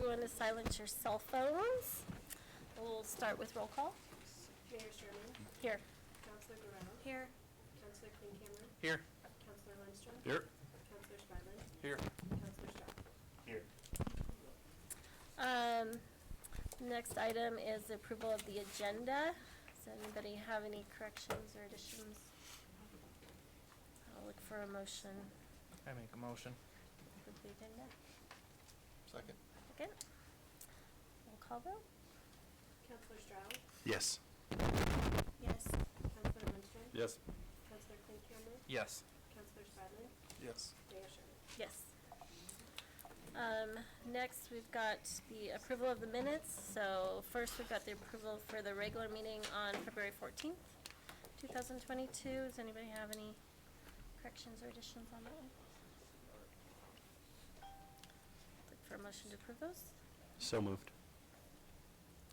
everyone to silence your cell phones. We'll start with roll call. Mayor Sherman. Here. Councilor Guerrero. Here. Councilor Klinkhammer. Here. Councilor Lindstrom. Here. Councilor Spradlin. Here. Councilor Stroud. Here. Next item is the approval of the agenda. Does anybody have any corrections or additions? I'll look for a motion. I make a motion. With the agenda. Second. Second. Roll call vote. Councilor Stroud. Yes. Yes. Councilor Lindstrom. Yes. Councilor Klinkhammer. Yes. Councilor Spradlin. Yes. Mayor Sherman. Yes. Next, we've got the approval of the minutes. So first, we've got the approval for the regular meeting on February 14th, 2022. Does anybody have any corrections or additions on that one? Look for a motion to approve those. So moved.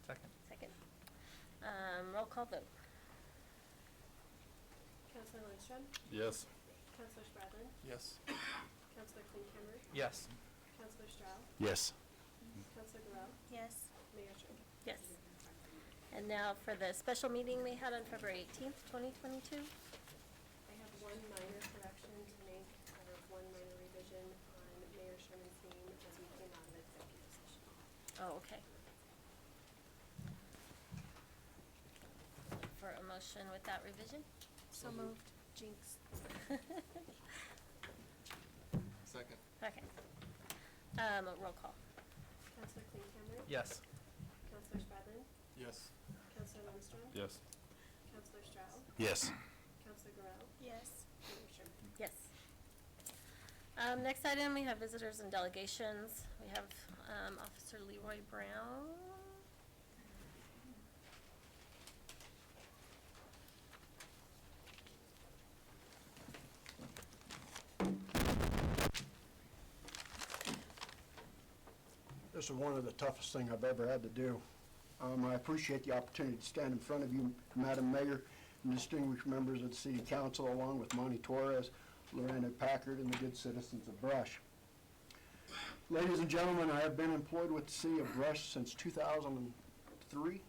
Second. Second. Roll call vote. Councilor Lindstrom. Yes. Councilor Spradlin. Yes. Councilor Klinkhammer. Yes. Councilor Stroud. Yes. Councilor Guerrero. Yes. Mayor Sherman. Yes. And now for the special meeting we had on February 18th, 2022. I have one minor correction to make, or one minor revision on Mayor Sherman's name as we came out of executive session. Oh, okay. Look for a motion with that revision. So moved. Jinx. Second. Okay. Roll call. Councilor Klinkhammer. Yes. Councilor Spradlin. Yes. Councilor Lindstrom. Yes. Councilor Stroud. Yes. Councilor Guerrero. Yes. Mayor Sherman. Yes. Next item, we have visitors and delegations. We have Officer Leroy Brown. This is one of the toughest things I've ever had to do. I appreciate the opportunity to stand in front of you, Madam Mayor, and distinguished members of the City Council, along with Monty Torres, Lorena Packard, and the good citizens of Brush. Ladies and gentlemen, I have been employed with the City of Brush since 2003.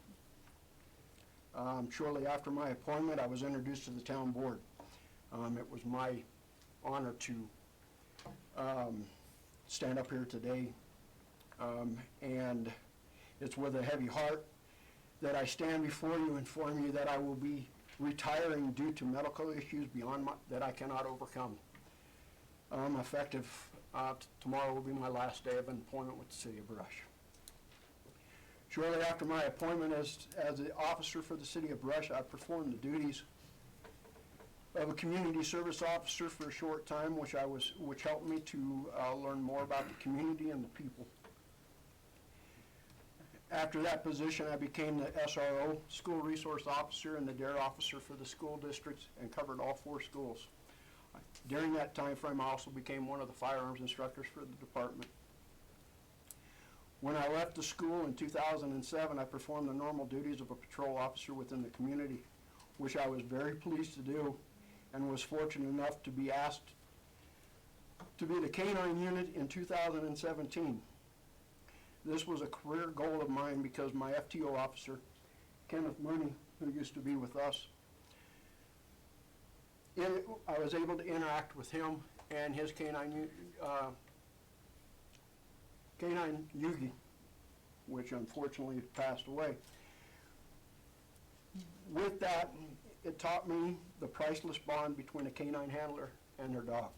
Shortly after my appointment, I was introduced to the town board. It was my honor to stand up here today. And it's with a heavy heart that I stand before you and inform you that I will be retiring due to medical issues beyond that I cannot overcome. Effective tomorrow will be my last day of employment with the City of Brush. Shortly after my appointment as the officer for the City of Brush, I performed the duties of a community service officer for a short time, which helped me to learn more about the community and the people. After that position, I became the SRO, School Resource Officer, and the DARE Officer for the school districts and covered all 4 schools. During that time frame, I also became one of the firearms instructors for the department. When I left the school in 2007, I performed the normal duties of a patrol officer within the community, which I was very pleased to do and was fortunate enough to be asked to be the K-9 unit in 2017. This was a career goal of mine because my FTO officer, Kenneth Mooney, who used to be with us, I was able to interact with him and his K-9 Yugi, which unfortunately passed away. With that, it taught me the priceless bond between a K-9 handler and their dog.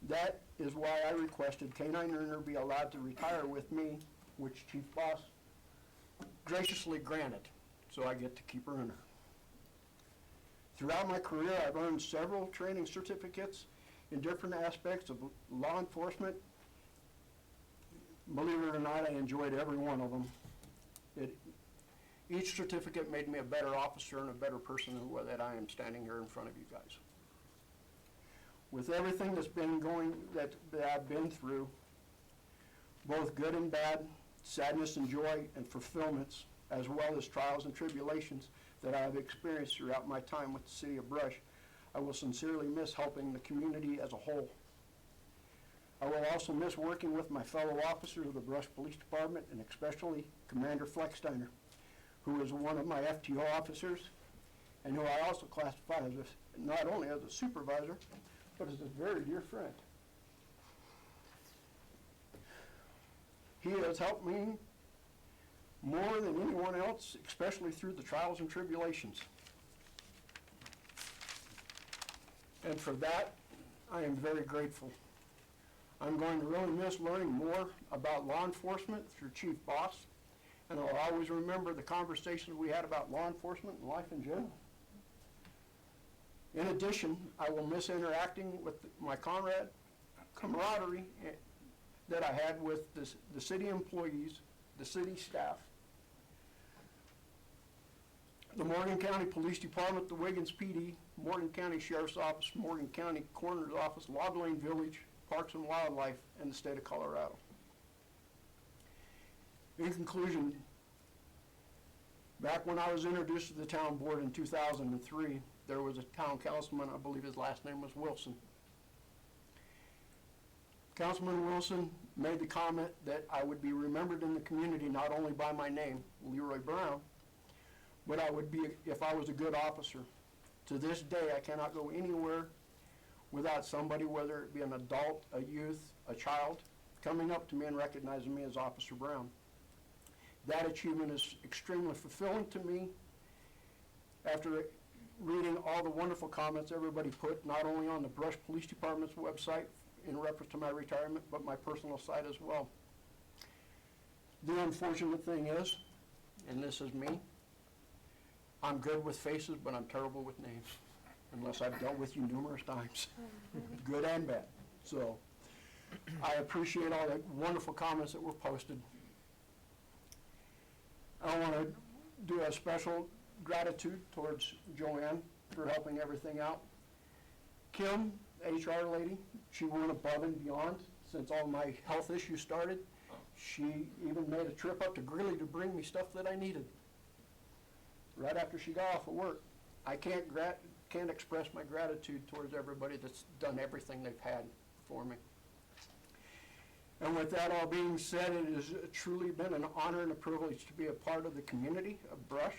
That is why I requested K-9 Earner be allowed to retire with me, which Chief Boss graciously granted, so I get to keep Earner. Throughout my career, I've earned several training certificates in different aspects of law enforcement. Believe it or not, I enjoyed every one of them. Each certificate made me a better officer and a better person than that I am standing here in front of you guys. With everything that's been going, that I've been through, both good and bad, sadness and joy and fulfillments, as well as trials and tribulations that I have experienced throughout my time with the City of Brush, I will sincerely miss helping the community as a whole. I will also miss working with my fellow officers of the Brush Police Department, and especially Commander Flecksteiner, who is one of my FTO officers, and who I also classify as not only as a supervisor, but as a very dear friend. He has helped me more than anyone else, especially through the trials and tribulations. And for that, I am very grateful. I'm going to really miss learning more about law enforcement through Chief Boss, and I'll always remember the conversations we had about law enforcement and life in general. In addition, I will miss interacting with my camaraderie that I had with the city employees, the city staff, the Morgan County Police Department, the Wiggins PD, Morgan County Sheriff's Office, Morgan County Coroner's Office, Log Lane Village, Parks and Wildlife, and the state of Colorado. In conclusion, back when I was introduced to the town board in 2003, there was a town councilman, I believe his last name was Wilson. Councilman Wilson made the comment that I would be remembered in the community not only by my name, Leroy Brown, but I would be if I was a good officer. To this day, I cannot go anywhere without somebody, whether it be an adult, a youth, a child, coming up to me and recognizing me as Officer Brown. That achievement is extremely fulfilling to me. After reading all the wonderful comments everybody put, not only on the Brush Police Department's website in reference to my retirement, but my personal site as well. The unfortunate thing is, and this is me, I'm good with faces, but I'm terrible with names, unless I've dealt with you numerous times, good and bad. So I appreciate all the wonderful comments that were posted. I want to do a special gratitude towards Joanne for helping everything out. Kim, HR lady, she went above and beyond since all my health issues started. She even made a trip up to Greeley to bring me stuff that I needed right after she got off of work. I can't express my gratitude towards everybody that's done everything they've had for me. And with that all being said, it has truly been an honor and a privilege to be a part of the community of Brush,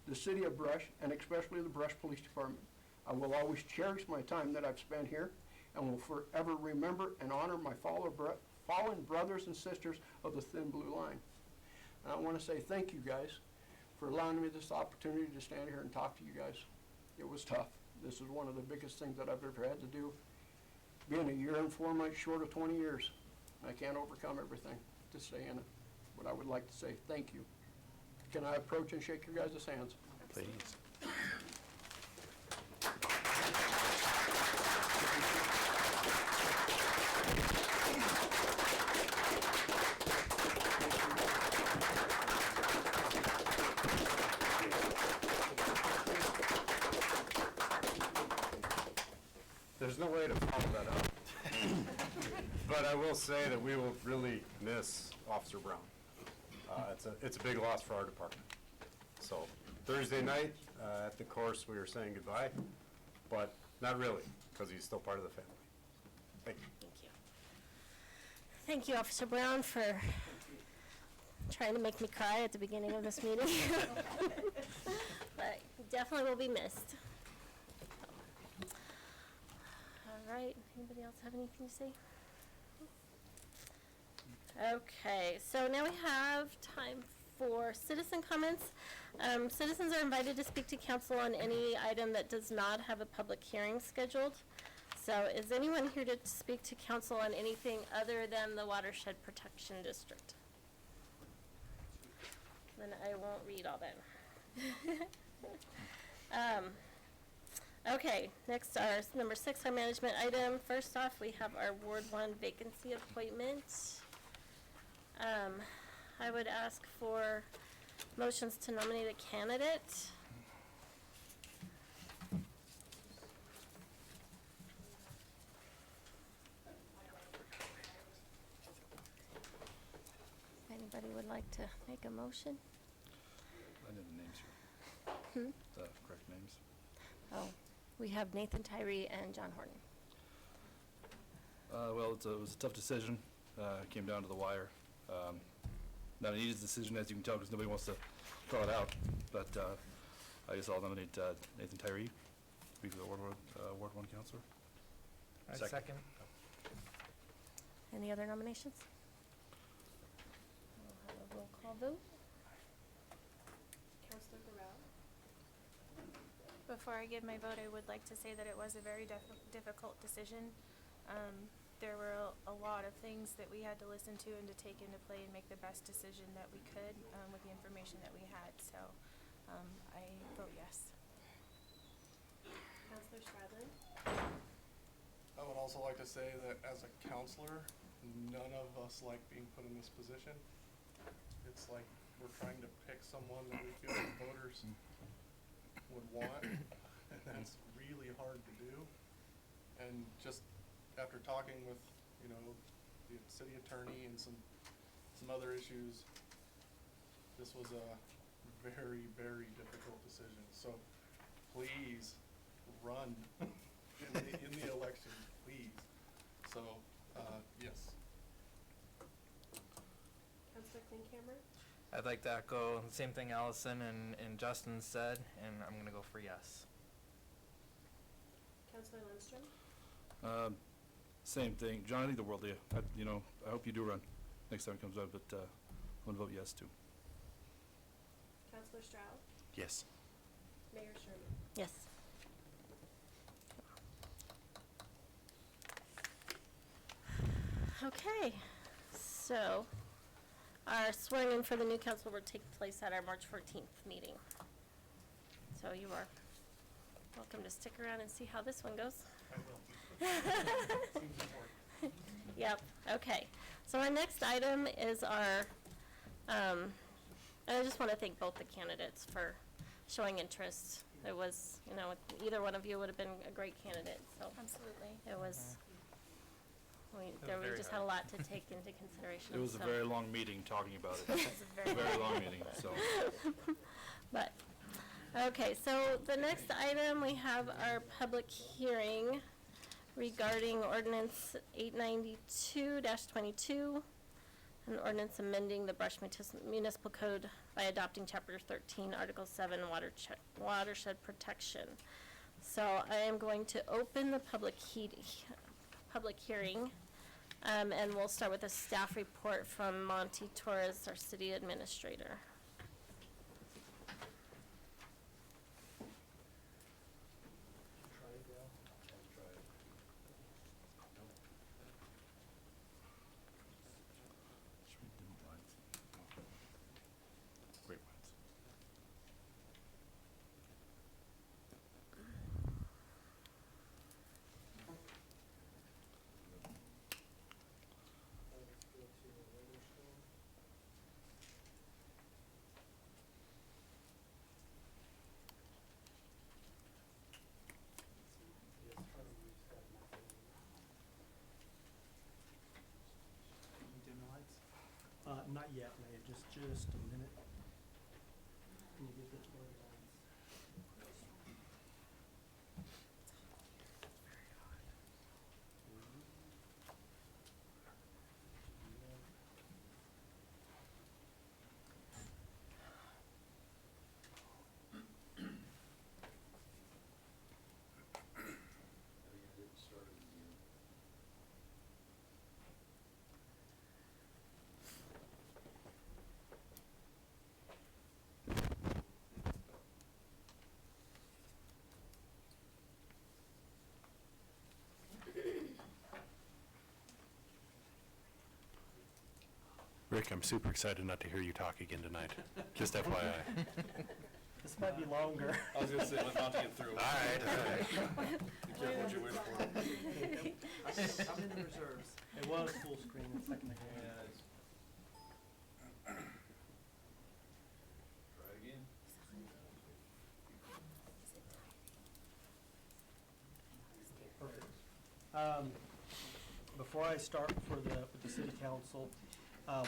the city of Brush, and especially the Brush Police Department. I will always cherish my time that I've spent here and will forever remember and honor my fallen brothers and sisters of the Thin Blue Line. And I want to say thank you guys for allowing me this opportunity to stand here and talk to you guys. It was tough. This is one of the biggest things that I've ever had to do. Being a year and 4 months short of 20 years, I can't overcome everything to stay in it. But I would like to say thank you. Can I approach and shake your guys' hands? Please. There's no way to follow that up. But I will say that we will really miss Officer Brown. It's a big loss for our department. So Thursday night at the course we were saying goodbye, but not really, because he's still part of the family. Thank you. Thank you. Thank you, Officer Brown, for trying to make me cry at the beginning of this meeting. But definitely will be missed. All right, anybody else have anything to say? Okay, so now we have time for citizen comments. Citizens are invited to speak to council on any item that does not have a public hearing scheduled. So is anyone here to speak to council on anything other than the Watershed Protection District? Then I won't read all that. Okay, next our number 6, our management item. First off, we have our Ward 1 vacancy appointment. I would ask for motions to nominate a candidate. Anybody would like to make a motion? I need the names here. The correct names. Oh, we have Nathan Tyree and John Horton. Well, it was a tough decision. It came down to the wire. Not an easy decision, as you can tell, because nobody wants to fill it out. But I guess I'll nominate Nathan Tyree to be the Ward 1 counselor. I Second. second. Any other nominations? We'll have a roll call vote. Counselor Corral, Before I give my vote, I would like to say that it was a very difficult decision. There were a lot of things that we had to listen to and to take into play and make the best decision that we could with the information that we had. So I vote yes. Counselor Stradlin, I would also like to say that as a counselor, none of us like being put in this position. It's like we're trying to pick someone that we feel the voters would want, and that's really hard to do. And just after talking with, you know, the city attorney and some other issues, this was a very, very difficult decision. So please run in the election, please. So, yes. Counselor Klinkhammer, I'd like to echo the same thing Allison and Justin said, and I'm gonna go for yes. Counselor Lindstrom, Same thing. John, I think the world of you. I hope you do run next time it comes out, but I'm going to vote yes, too. Counselor Stroud, Yes. Mayor Sherman. Yes. Okay, so our swearing in for the new council will take place at our March 14th meeting. So you are welcome to stick around and see how this one goes. I will. Seems important. Yep, okay. So our next item is our, and I just want to thank both the candidates for showing interest. It was, either one of you would have been a great candidate, so Absolutely. it was, we very just hard. had a lot to take into consideration. It was a so- very long meeting talking about it. It was a very Very long meeting, so. But, okay, so the next item, we have our public hearing regarding ordinance 892-22, an ordinance amending the Brush Municipal Code by adopting Chapter 13, Article 7, watershed protection. So I am going to open the public hearing, and we'll start with a staff report from Monty Torres, our city administrator. Great minds. Dim the lights? Not yet, Leah, just a minute. Can you get this one? Rick, I'm super excited not to hear you talk again tonight. Just FYI. This might be longer. I was going to say, let Monty get through. All right. Be careful what you wish for. I'm in the reserves. It was full screen a second ago. Try again. Perfect. Before I start with the city council,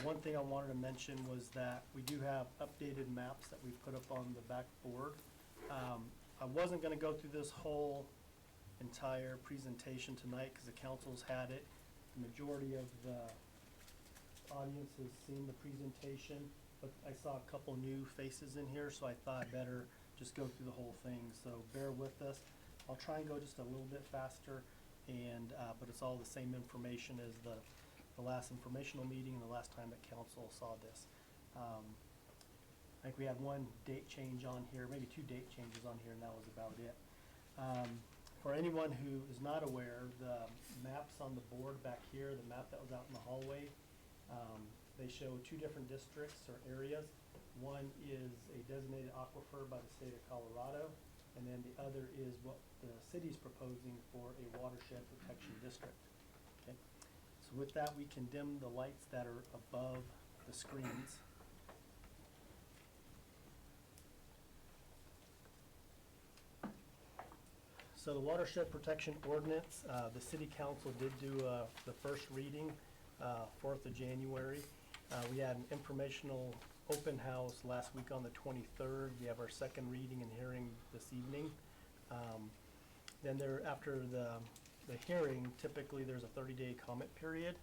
one thing I wanted to mention was that we do have updated maps that we put up on the back board. I wasn't gonna go through this whole entire presentation tonight because the council's had it. majority of the audience has seen the presentation, but I saw a couple new faces in here, so I thought I'd better just go through the whole thing, so bear with us. I'll try and go just a little bit faster, and, but it's all the same information as the last informational meeting and the last time that council saw this. I think we had one date change on here, maybe two date changes on here, and that was about it. For anyone who is not aware, the maps on the board back here, the map that was out in the hallway, they show two different districts or areas. One is a designated aquifer by the state of Colorado, and then the other is what the city's proposing for a watershed protection district. Okay, so with that, we can dim the lights that are above the screens. So the watershed protection ordinance, the city council did do the first reading, 4th of January. We had an informational open house last week on the 23rd. We have our second reading and hearing this evening. Then after the hearing, typically there's a 30-day comment period.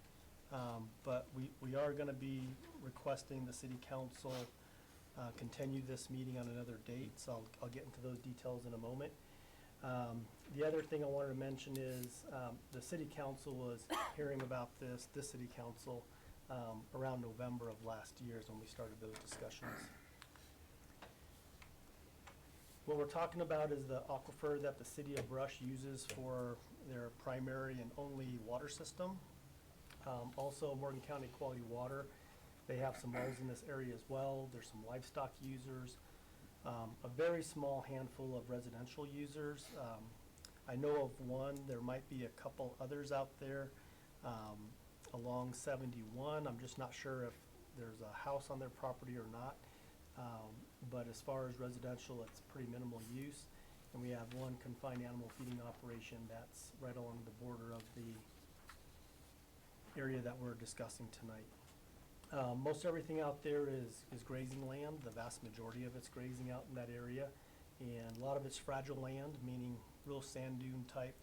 But we are gonna be requesting the city council continue this meeting on another date, so I'll get into those details in a moment. The other thing I wanted to mention is the city council was hearing about this city council around November of last year is when we started those discussions. What we're talking about is the aquifer that the city of Brush uses for their primary and only water system. Also, Morgan County Quality Water, they have some wells in this area as well. There's some livestock users. A very small handful of residential users. I know of one, there might be a couple others out there along 71. I'm just not sure if there's a house on their property or not. But as far as residential, it's pretty minimal use. And we have one confined animal feeding operation that's right along the border of the area that we're discussing tonight. Most everything out there is grazing land. The vast majority of it's grazing out in that area. And a lot of it's fragile land, meaning real sand dune type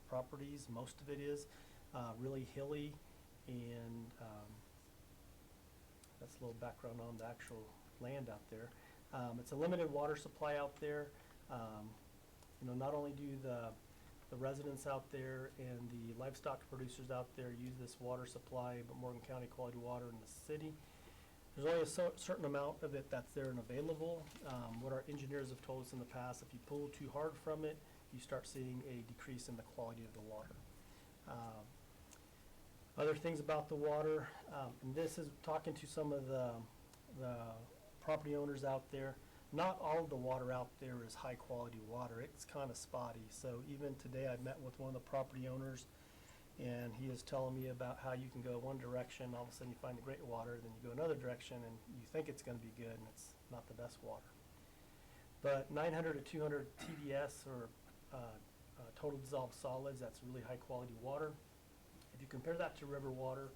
properties. Most of it is really hilly, and that's a little background on the actual land out there. It's a limited water supply out there. You know, not only do the residents out there and the livestock producers out there use this water supply, but Morgan County Quality Water in the city, there's only a certain amount of it that's there and available. What our engineers have told us in the past, if you pull too hard from it, you start seeing a decrease in the quality of the water. Other things about the water, and this is talking to some of the property owners out there. Not all of the water out there is high quality water. It's kind of spotty. So even today I met with one of the property owners, and he is telling me about how you can go one direction, all of a sudden you find the great water, then you go another direction and you think it's going to be good, and it's not the best water. But 900 to 200 TDS, or total dissolved solids, that's really high quality water. If you compare that to river water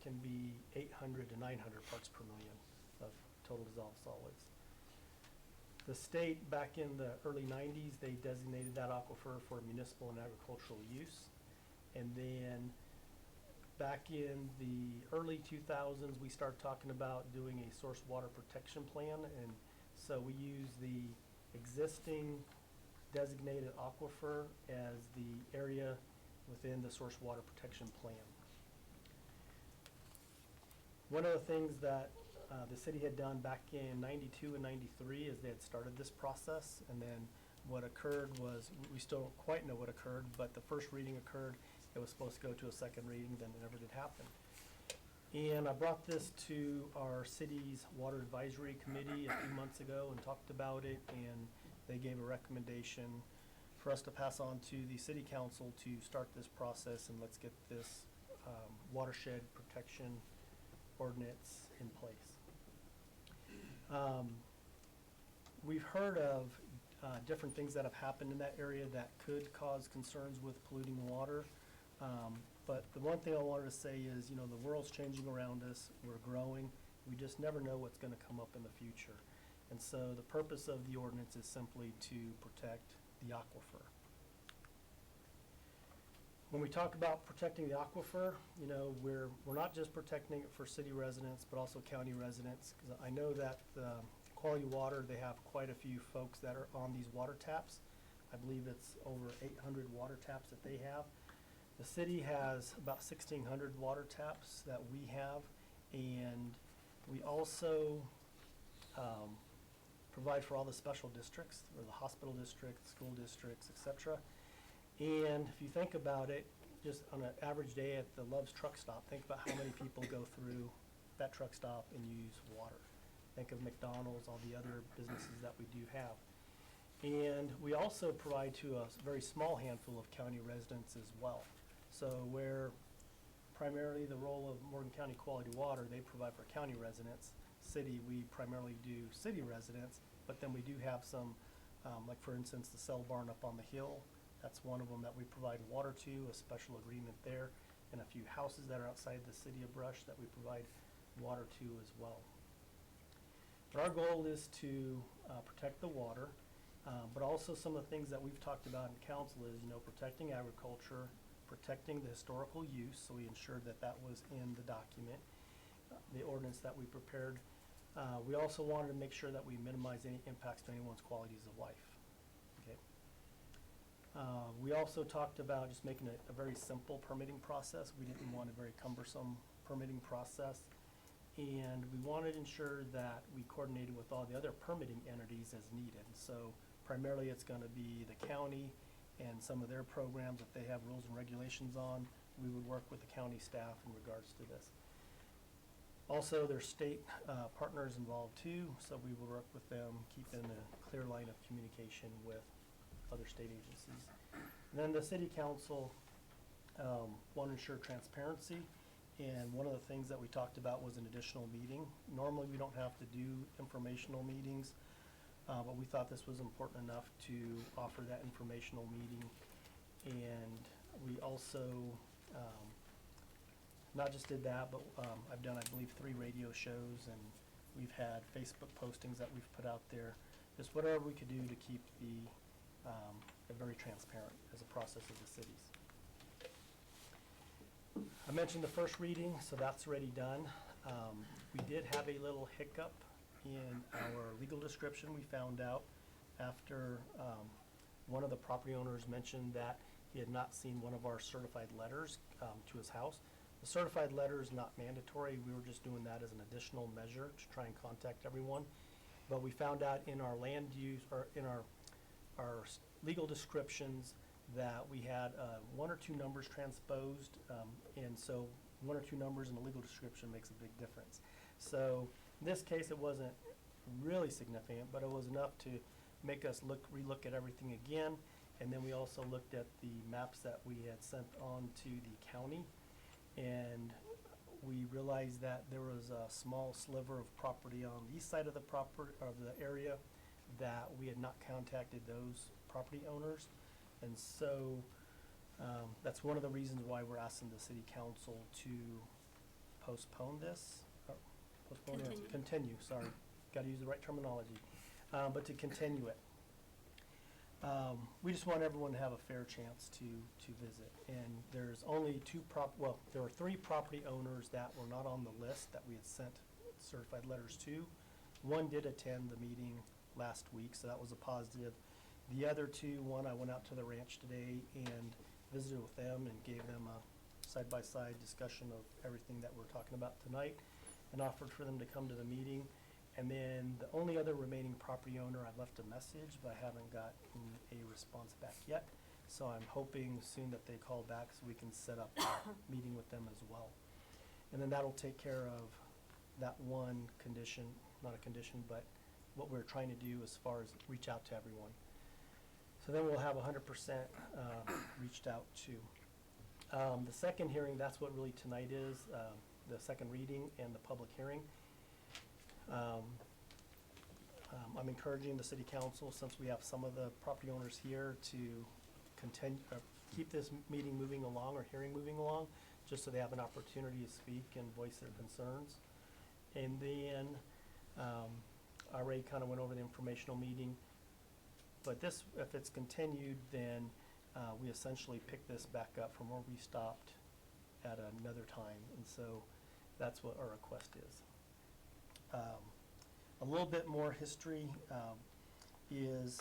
can be 800 to 900 parts per million of total dissolved solids. The state, back in the early 90s, they designated that aquifer for municipal and agricultural use. And then back in the early 2000s, we started talking about doing a source water protection plan. And so we use the existing designated aquifer as the area within the source water protection plan. One of the things that the city had done back in 92 and 93 is they had started this process, and then what occurred was, we still don't quite know what occurred, but the first reading occurred. It was supposed to go to a second reading, then it never did happen. And I brought this to our city's water advisory committee a few months ago and talked about it, and they gave a recommendation for us to pass on to the city council to start this process, and let's get this watershed protection ordinance in place. We've heard of different things that have happened in that area that could cause concerns with polluting water. But the one thing I wanted to say is, you know, the world's changing around us. We're growing. We just never know what's going to come up in the future. And so the purpose of the ordinance is simply to protect the aquifer. When we talk about protecting the aquifer, you know, we're not just protecting it for city residents, but also county residents. 'Cause I know that Quality Water, they have quite a few folks that are on these water taps. I believe it's over 800 water taps that they have. The city has about 1,600 water taps that we have, and we also provide for all the special districts, or the hospital districts, school districts, et cetera. And if you think about it, just on an average day at the Love's truck stop, think about how many people go through that truck stop and use water. Think of McDonald's, all the other businesses that we do have. And we also provide to a very small handful of county residents as well. So where primarily the role of Morgan County Quality Water, they provide for county residents. City, we primarily do city residents, but then we do have some, like for instance, the cell barn up on the hill. That's one of them that we provide water to, a special agreement there, and a few houses that are outside the city of Brush that we provide water to as well. But our goal is to protect the water, but also some of the things that we've talked about in council is, you know, protecting agriculture, protecting the historical use, so we ensured that that was in the document, the ordinance that we prepared. We also wanted to make sure that we minimize any impacts to anyone's qualities of life. Okay. We also talked about just making a very simple permitting process. We didn't want a very cumbersome permitting process. And we wanted to ensure that we coordinated with all the other permitting entities as needed. So primarily it's going to be the county and some of their programs that they have rules and regulations on. We would work with the county staff in regards to this. Also, there's state partners involved too, so we will work with them, keeping a clear line of communication with other state agencies. And then the city council want to ensure transparency, and one of the things that we talked about was an additional meeting. Normally, we don't have to do informational meetings, but we thought this was important enough to offer that informational meeting. And we also not just did that, but I've done, I believe, 3 radio shows, and we've had Facebook postings that we've put out there. Just whatever we could do to keep the very transparent as a process of the cities. I mentioned the first reading, so that's already done. We did have a little hiccup in our legal description. We found out after one of the property owners mentioned that he had not seen one of our certified letters to his house. The certified letter is not mandatory. We were just doing that as an additional measure to try and contact everyone. But we found out in our land use, or in our legal descriptions, that we had 1 or 2 numbers transposed, and so 1 or 2 numbers in the legal description makes a big difference. So in this case, it wasn't really significant, but it was enough to make us relook at everything again. And then we also looked at the maps that we had sent on to the county, and we realized that there was a small sliver of property on the east side of the area that we had not contacted those property owners. And so that's one of the reasons why we're asking the city council to postpone this. Continue, sorry. Got to use the right terminology. But to continue it. We just want everyone to have a fair chance to visit. And there's only there were 3 property owners that were not on the list that we had sent certified letters to. One did attend the meeting last week, so that was a positive. The other 2, one I went out to the ranch today and visited with them and gave them a side-by-side discussion of everything that we're talking about tonight, and offered for them to come to the meeting. And then the only other remaining property owner, I left a message, but I haven't gotten a response back yet. So I'm hoping soon that they call back so we can set up a meeting with them as well. And then that'll take care of that one condition, not a condition, but what we're trying to do as far as reach out to everyone. So then we'll have 100% reached out to. The second hearing, that's what really tonight is, the second reading and the public hearing. I'm encouraging the city council, since we have some of the property owners here, to keep this meeting moving along, or hearing moving along, just so they have an opportunity to speak and voice their concerns. And then I already kind of went over the informational meeting, but this, if it's continued, then we essentially picked this back up from where we stopped at another time, and so that's what our request is. A little bit more history is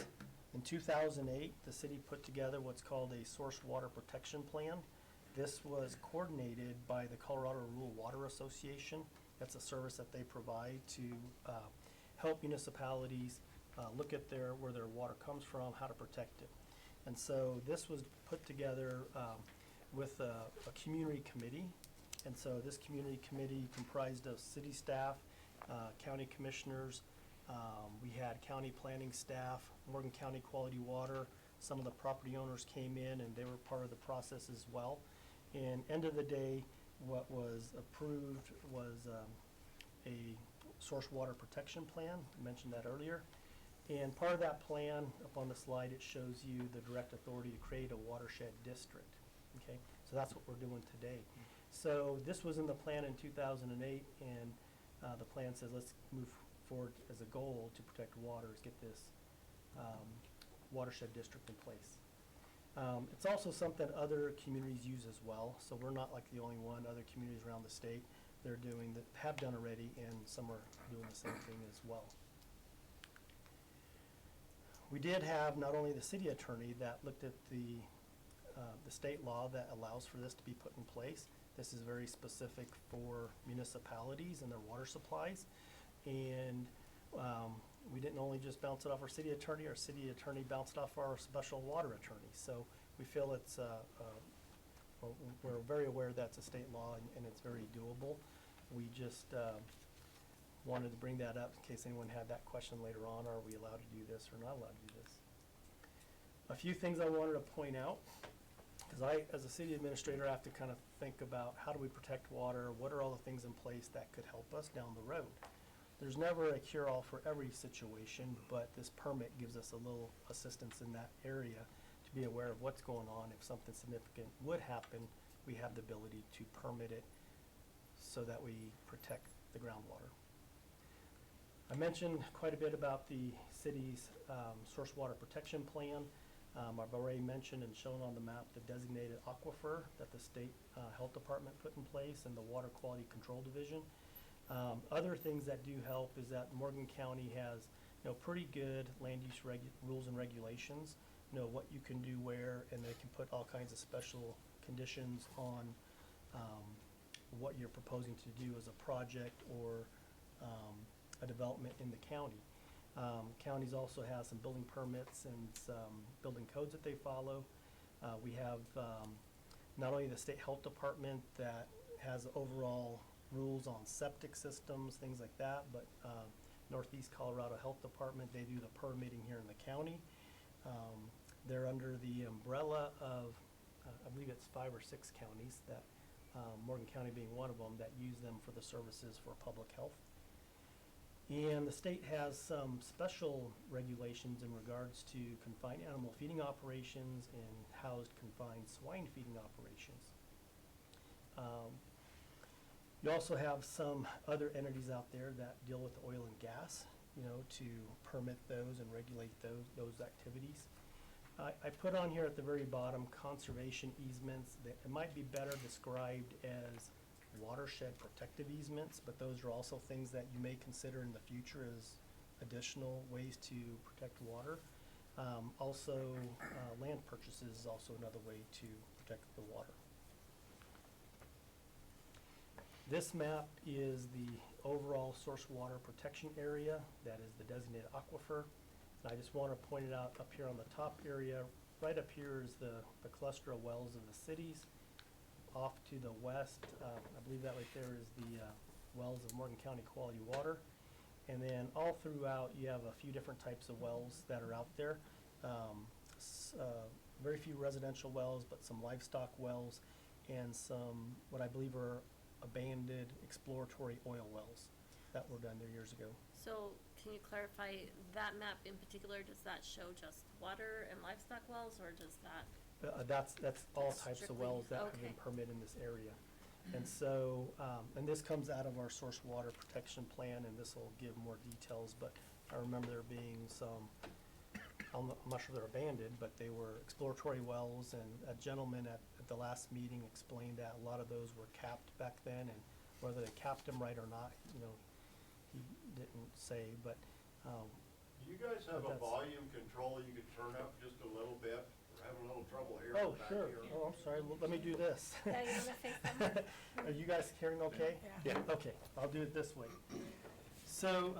in 2008, the city put together what's called a source water protection plan. This was coordinated by the Colorado Rural Water Association. That's a service that they provide to help municipalities look at where their water comes from, how to protect it. And so this was put together with a community committee. And so this community committee comprised of city staff, county commissioners, we had county planning staff, Morgan County Quality Water. Some of the property owners came in and they were part of the process as well. And end of the day, what was approved was a source water protection plan. I mentioned that earlier. And part of that plan, up on the slide, it shows you the direct authority to create a watershed district. Okay, so that's what we're doing today. So this was in the plan in 2008, and the plan says let's move forward as a goal to protect waters, get this watershed district in place. It's also something other communities use as well, so we're not like the only one. Other communities around the state, they're doing that, have done already, and some are doing the same thing as well. We did have not only the city attorney that looked at the state law that allows for this to be put in place. This is very specific for municipalities and their water supplies. And we didn't only just bounce it off our city attorney bounced it off our special water attorney. So we feel it's, we're very aware that's a state law and it's very doable. We just wanted to bring that up in case anyone had that question later on. Are we allowed to do this or not allowed to do this? A few things I wanted to point out, because I, as a city administrator, have to kind of think about how do we protect water, what are all the things in place that could help us down the road. There's never a cure-all for every situation, but this permit gives us a little assistance in that area to be aware of what's going on. If something significant would happen, we have the ability to permit it so that we protect the groundwater. I mentioned quite a bit about the city's source water protection plan. I've already mentioned and shown on the map the designated aquifer that the state health department put in place and the water quality control division. Other things that do help is that Morgan County has, pretty good land use rules and regulations. What you can do where, and they can put all kinds of special conditions on what you're proposing to do as a project or a development in the county. Counties also have some building permits and some building codes that they follow. We have not only the state health department that has overall rules on septic systems, things like that, but Northeast Colorado Health Department, they do the permitting here in the county. They're under the umbrella of, I believe it's 5 or 6 counties, that Morgan County being one of them, that use them for the services for public health. And the state has some special regulations in regards to confined animal feeding operations and housed confined swine feeding operations. You also have some other entities out there that deal with oil and gas, to permit those and regulate those activities. I put on here at the very bottom conservation easements. That it might be better described as watershed protective easements, but those are also things that you may consider in the future as additional ways to protect water. Also, land purchases is also another way to protect the water. This map is the overall source water protection area. That is the designated aquifer. And I just want to point it out up here on the top area. Right up here is the cluster of wells of the cities. Off to the west, I believe that right there is the wells of Morgan County Quality Water. And then all throughout, you have a few different types of wells that are out there. Very few residential wells, but some livestock wells and some what I believe are abandoned exploratory oil wells that were done there years ago. So can you clarify that map in particular? Does that show just water and livestock wells, or does that? That's all That's types of strictly- wells that have okay. been permitted in this area. And so, and this comes out of our source water protection plan, and this will give more details, but I remember there being some I'm not sure they're abandoned, but they were exploratory wells, and a gentleman at the last meeting explained that a lot of those were capped back then, and whether they capped them right or not, you know, he didn't say, but, Do you guys have a That's- volume control you could turn up just a little bit? We're having a little trouble here. oh, back sure, here. oh, I'm sorry, well, let me do this. Yeah, you wanna face them? Are you guys hearing okay? Yeah. Okay, I'll do it this way. So,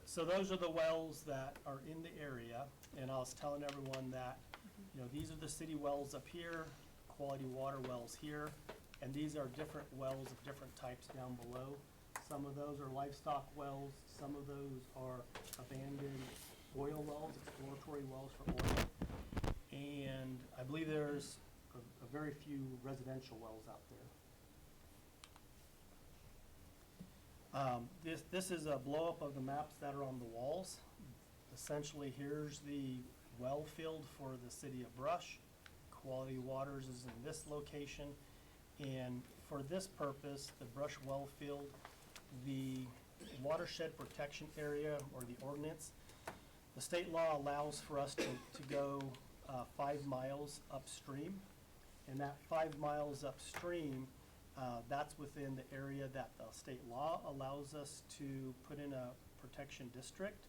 so those are the wells that are in the area, and I was telling everyone that, you know, these are the city wells up here, quality water wells here, and these are different wells of different types down below. Some of those are livestock wells, some of those are abandoned oil wells, exploratory wells for oil. And I believe there's a very few residential wells out there. This is a blow-up of the maps that are on the walls. Essentially, here's the well field for the city of Brush. Quality Waters is in this location. And for this purpose, the Brush well field, the Watershed Protection Area, or the Ordinance, the state law allows for us to go 5 miles upstream. And that 5 miles upstream, that's within the area that the state law allows us to put in a protection district.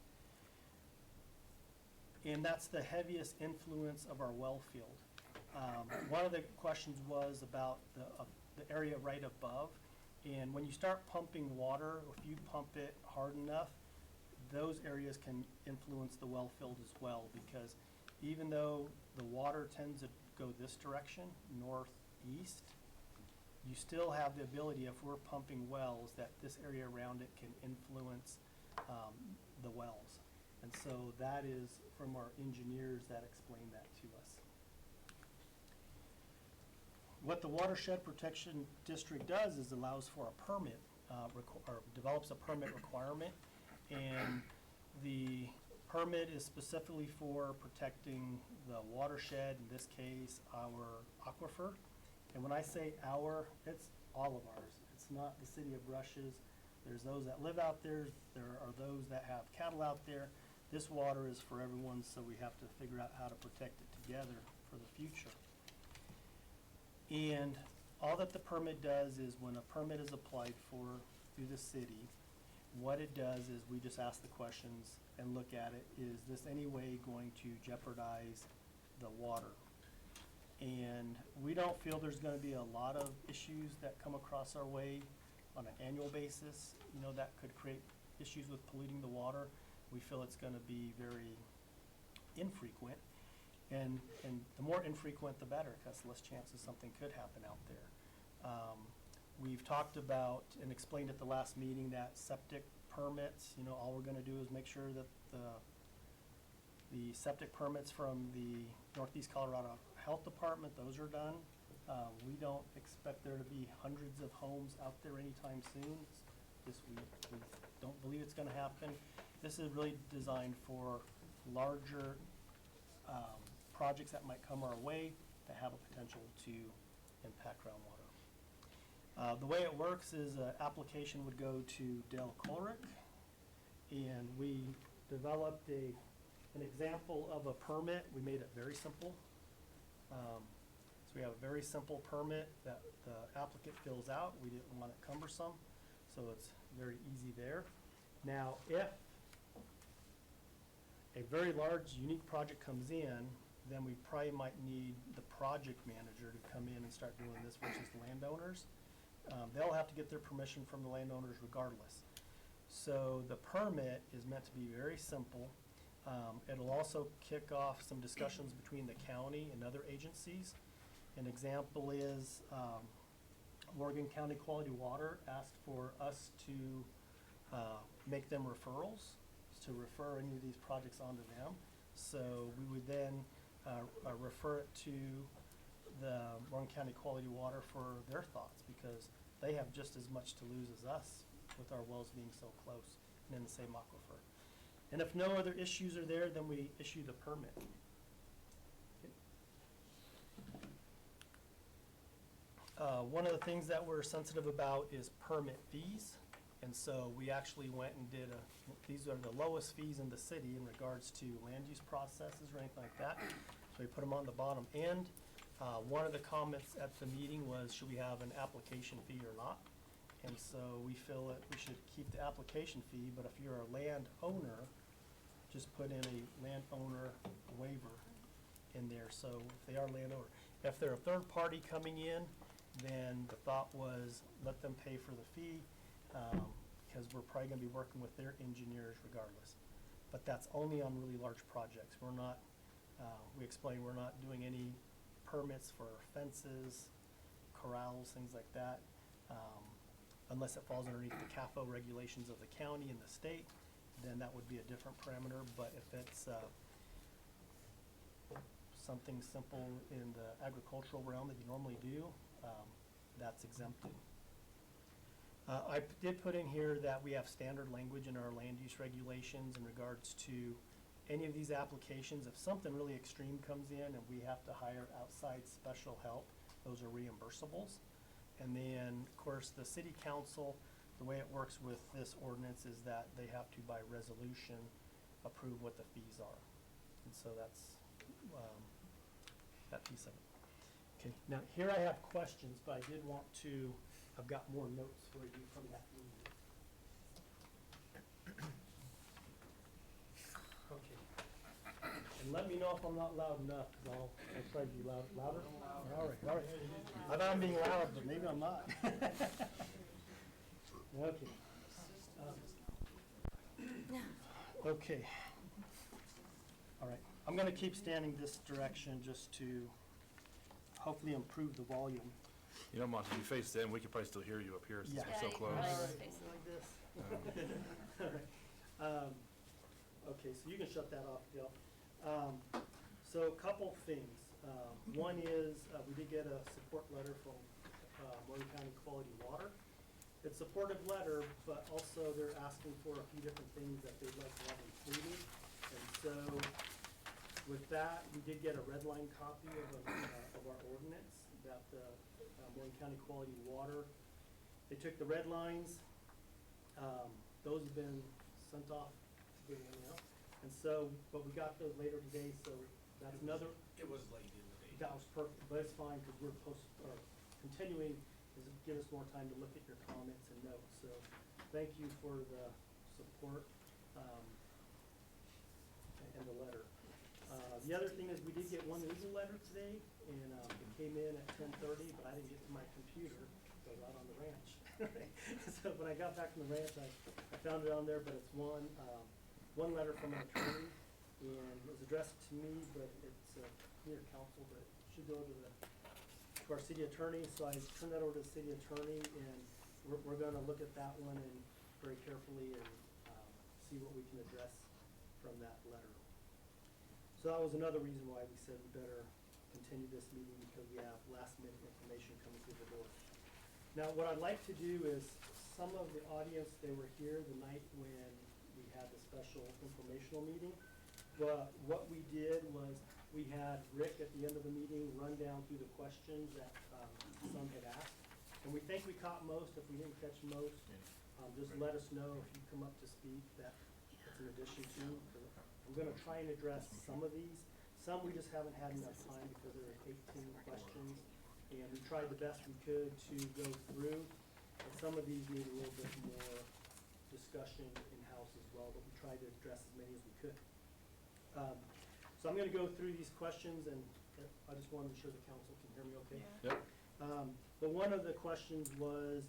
And that's the heaviest influence of our well field. One of the questions was about the area right above. And when you start pumping water, if you pump it hard enough, those areas can influence the well field as well, because even though the water tends to go this direction, northeast, you still have the ability, if we're pumping wells, that this area around it can influence the wells. And so that is from our engineers that explain that to us. What the Watershed Protection District does is allows for a permit, or develops a permit requirement. And the permit is specifically for protecting the watershed, in this case, our aquifer. And when I say our, it's all of ours. It's not the city of Brush's. There's those that live out there. There are those that have cattle out there. This water is for everyone, so we have to figure out how to protect it together for the future. And all that the permit does is when a permit is applied for through the city, what it does is we just ask the questions and look at it. Is this any way going to jeopardize the water? And we don't feel there's gonna be a lot of issues that come across our way on an annual basis, you know, that could create issues with polluting the water. We feel it's gonna be very infrequent. And the more infrequent, the better, because less chances something could happen out there. We've talked about and explained at the last meeting that septic permits, you know, all we're gonna do is make sure that the septic permits from the Northeast Colorado Health Department, those are done. We don't expect there to be hundreds of homes out there anytime soon. We don't believe it's gonna happen. This is really designed for larger projects that might come our way that have a potential to impact groundwater. The way it works is an application would go to Del Colrick, and we developed an example of a permit. We made it very simple. So we have a very simple permit that the applicant fills out. We didn't want it cumbersome, so it's very easy there. Now, if a very large, unique project comes in, then we probably might need the project manager to come in and start doing this versus landowners. They'll have to get their permission from the landowners regardless. So the permit is meant to be very simple. It'll also kick off some discussions between the county and other agencies. An example is Morgan County Quality Water asked for us to make them referrals, to refer any of these projects onto them. So we would then refer it to the Morgan County Quality Water for their thoughts, because they have just as much to lose as us with our wells being so close and in the same aquifer. And if no other issues are there, then we issue the permit. One of the things that we're sensitive about is permit fees. And so we actually went and did these are the lowest fees in the city in regards to land use processes or anything like that. So we put them on the bottom end. One of the comments at the meeting was, should we have an application fee or not? And so we feel that we should keep the application fee, but if you're a landowner, just put in a landowner waiver in there, so if they are landowner. If they're a third party coming in, then the thought was let them pay for the fee, because we're probably gonna be working with their engineers regardless. But that's only on really large projects. We're not, we explained, we're not doing any permits for fences, corrals, things like that, unless it falls underneath the CAFO regulations of the county and the state, then that would be a different parameter. But if it's something simple in the agricultural realm that you normally do, that's exempted. I did put in here that we have standard language in our land use regulations in regards to any of these applications. If something really extreme comes in and we have to hire outside special help, those are reimbursables. And then, of course, the city council, the way it works with this ordinance is that they have to, by resolution, approve what the fees are. And so that's that piece of it. Okay, now here I have questions, but I did want to, I've got more notes for you from that meeting. Okay. And let me know if I'm not loud enough, because I'll try to be louder. All right. I thought I'm being loud, but maybe I'm not. Okay. Okay. All right. I'm going to keep standing this direction just to hopefully improve the volume. You know, Monty, if you face them, we could probably still hear you up here since Yeah. we're so close. Like this. All right. Okay, so you can shut that off, Dale. So a couple things. One is we did get a support letter from Morgan County Quality Water. It's a supportive letter, but also they're asking for a few different things that they'd like to have included. And so with that, we did get a red line copy of our ordinance that the Morgan County Quality Water, they took the red lines, those have been sent off to everyone else. And so, but we got those later today, so that's another. It was late in the day. That was perfect, but it's fine, because we're continuing, is to give us more time to look at your comments and notes. So thank you for the support and the letter. The other thing is we did get one legal letter today, and it came in at 10:30, but I didn't get to my computer, so I was out on the ranch. So when I got back from the ranch, I found it on there, but it's one letter from an attorney, and it was addressed to me, but it's near council, but it should go to our city attorney. So I turned that over to the city attorney, and we're gonna look at that one and very carefully and see what we can address from that letter. So that was another reason why we said we better continue this meeting, because we have last minute information coming through the door. Now, what I'd like to do is, some of the audience, they were here the night when we had the special informational meeting. But what we did was, we had Rick at the end of the meeting run down through the questions that some had asked. And we think we caught most. If we didn't catch most, just let us know if you come up to speak, that it's an addition to. I'm gonna try and address some of these. Some we just haven't had enough time because there are 18 questions. And we tried the best we could to go through. And some of these need a little bit more discussion in-house as well, but we tried to address as many as we could. So I'm gonna go through these questions, and I just want to ensure the council can hear me okay. Yeah. Yep. But one of the questions was,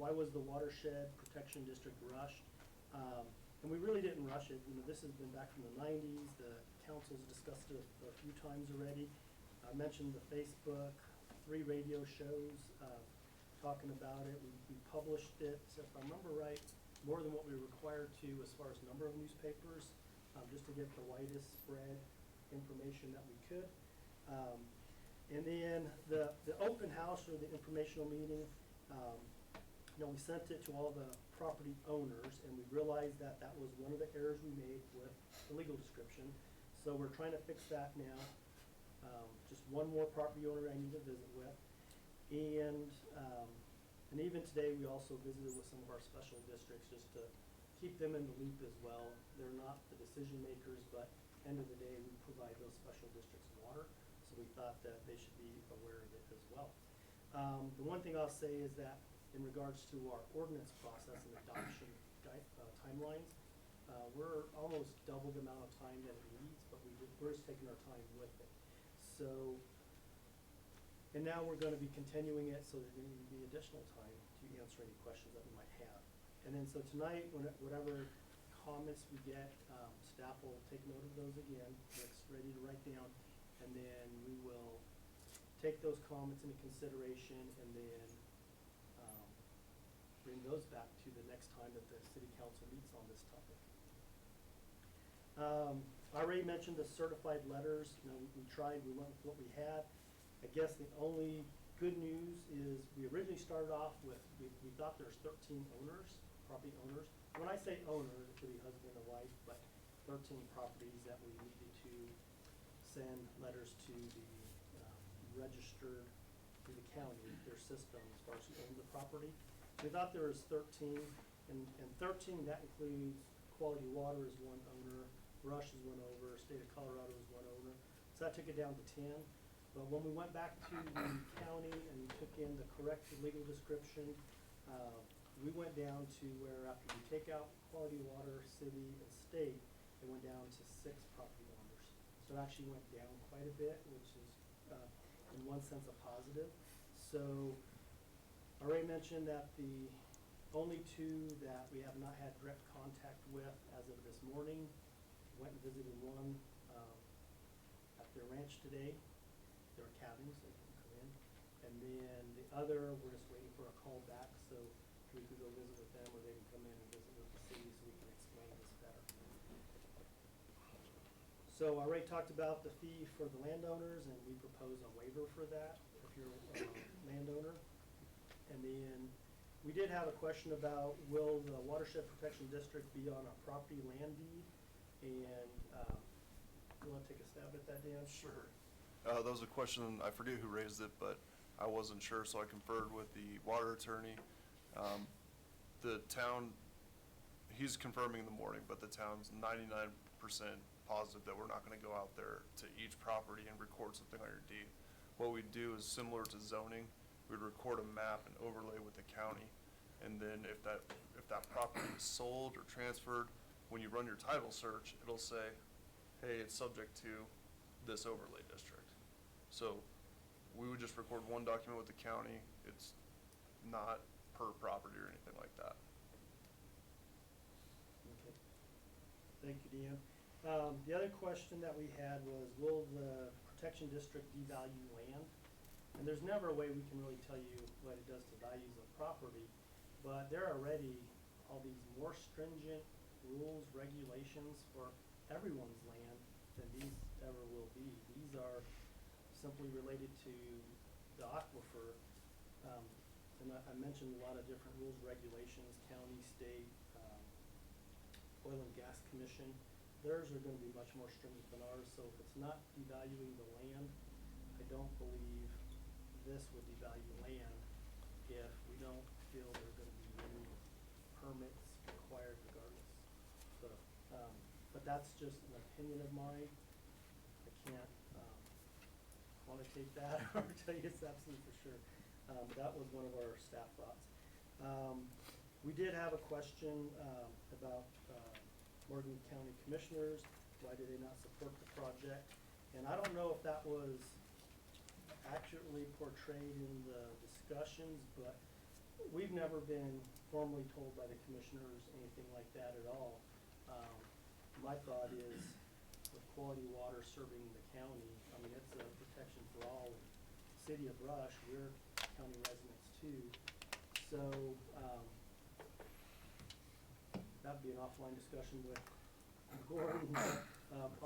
why was the Watershed Protection District rushed? And we really didn't rush it. This has been back from the 90s. The council's discussed it a few times already. I mentioned the Facebook, 3 radio shows talking about it. We published it, so if I remember right, more than what we were required to as far as number of newspapers, just to get the widest spread information that we could. And then the open house, or the informational meeting, we sent it to all the property owners, and we realized that that was one of the errors we made with the legal description. So we're trying to fix that now. Just one more property owner I need to visit with. And And even today, we also visited with some of our special districts just to keep them in the loop as well. They're not the decision makers, but end of the day, we provide those special districts water, so we thought that they should be aware of it as well. The one thing I'll say is that in regards to our ordinance process and adoption timelines, we're almost double the amount of time that it needs, but we're just taking our time with it. So, and now we're gonna be continuing it, so there's gonna be additional time to answer any questions that we might have. And then, so tonight, whatever comments we get, staff will take note of those again, it's ready to write down, and then we will take those comments into consideration, and then, bring those back to the next time that the city council meets on this topic. I already mentioned the certified letters. You know, we tried, we went with what we had. I guess the only good news is we originally started off with, we thought there's 13 owners, property owners. When I say owner, it could be husband and wife, but 13 properties that we needed to send letters to the registered through the county, their system as far as who owns the property. We thought there was 13, and 13, that includes Quality Water is one owner, Rush is one owner, State of Colorado is one owner. So that took it down to 10. But when we went back to the county and we took in the correct legal description, we went down to where after we take out Quality Water, City, and State, it went down to 6 property owners. So it actually went down quite a bit, which is in one sense a positive. So I already mentioned that the only 2 that we have not had direct contact with as of this morning, went and visited one at their ranch today. They were calving, so they couldn't come in. And then the other, we're just waiting for a call back, so we can go visit with them, or they can come in and visit with the city so we can explain this better. So I already talked about the fee for the landowners, and we propose a waiver for that if you're a landowner. And then we did have a question about, will the Watershed Protection District be on a property land deed? And you want to take a stab at that, Dan? Sure. That was a question, I forget who raised it, but I wasn't sure, so I conferred with the water attorney. The town, he's confirming in the morning, but the town's 99% positive that we're not gonna go out there to each property and record something on your deed. What we do is similar to zoning. We'd record a map and overlay with the county. And then if that property is sold or transferred, when you run your title search, it'll say, hey, it's subject to this overlay district. So we would just record one document with the county. It's not per property or anything like that. Okay. Thank you, Dan. The other question that we had was, will the protection district devalue land? And there's never a way we can really tell you what it does to values of property, but there are already all these more stringent rules, regulations for everyone's land than these ever will be. These are simply related to the aquifer. And I mentioned a lot of different rules, regulations, county, state, oil and gas commission. Theirs are gonna be much more stringent than ours, so if it's not devaluing the land, I don't believe this would devalue land if we don't feel there are gonna be any permits required regardless. So, but that's just an opinion of mine. I can't, quantitate that or tell you it's absolute for sure. That was one of our staff thoughts. We did have a question, about, Morgan County Commissioners, why did they not support the project? And I don't know if that was accurately portrayed in the discussions, but we've never been formally told by the commissioners anything like that at all. My thought is, with quality water serving the county, I mean, it's a protection for all. City of Rush, we're county residents too. So, that'd be an offline discussion with Gordon.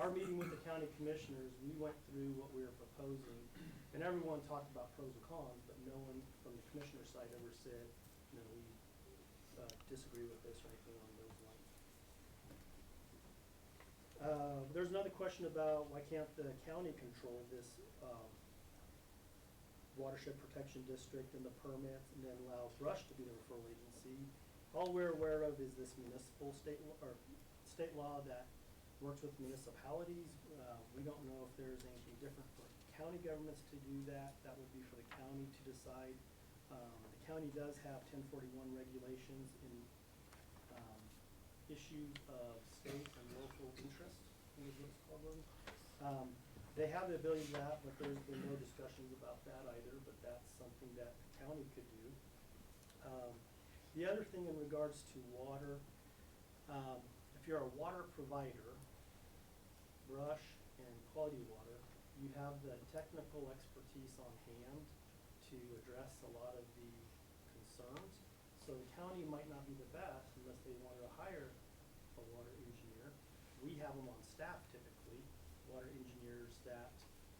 Our meeting with the county commissioners, we went through what we were proposing, and everyone talked about pros and cons, but no one from the commissioner side ever said, you know, we disagree with this or anything along those lines. There's another question about why can't the county control this Watershed Protection District and the permits, and then allows Rush to be the referral agency. All we're aware of is this municipal state law that works with municipalities. We don't know if there's anything different for county governments to do that. That would be for the county to decide. The county does have 1041 regulations in issues of state and local interest, is what it's called. They have the ability to that, but there's been no discussions about that either, but that's something that the county could do. The other thing in regards to water, if you're a water provider, Rush and Quality Water, you have the technical expertise on hand to address a lot of the concerns. So the county might not be the best unless they wanted to hire a water engineer. We have them on staff typically, water engineers that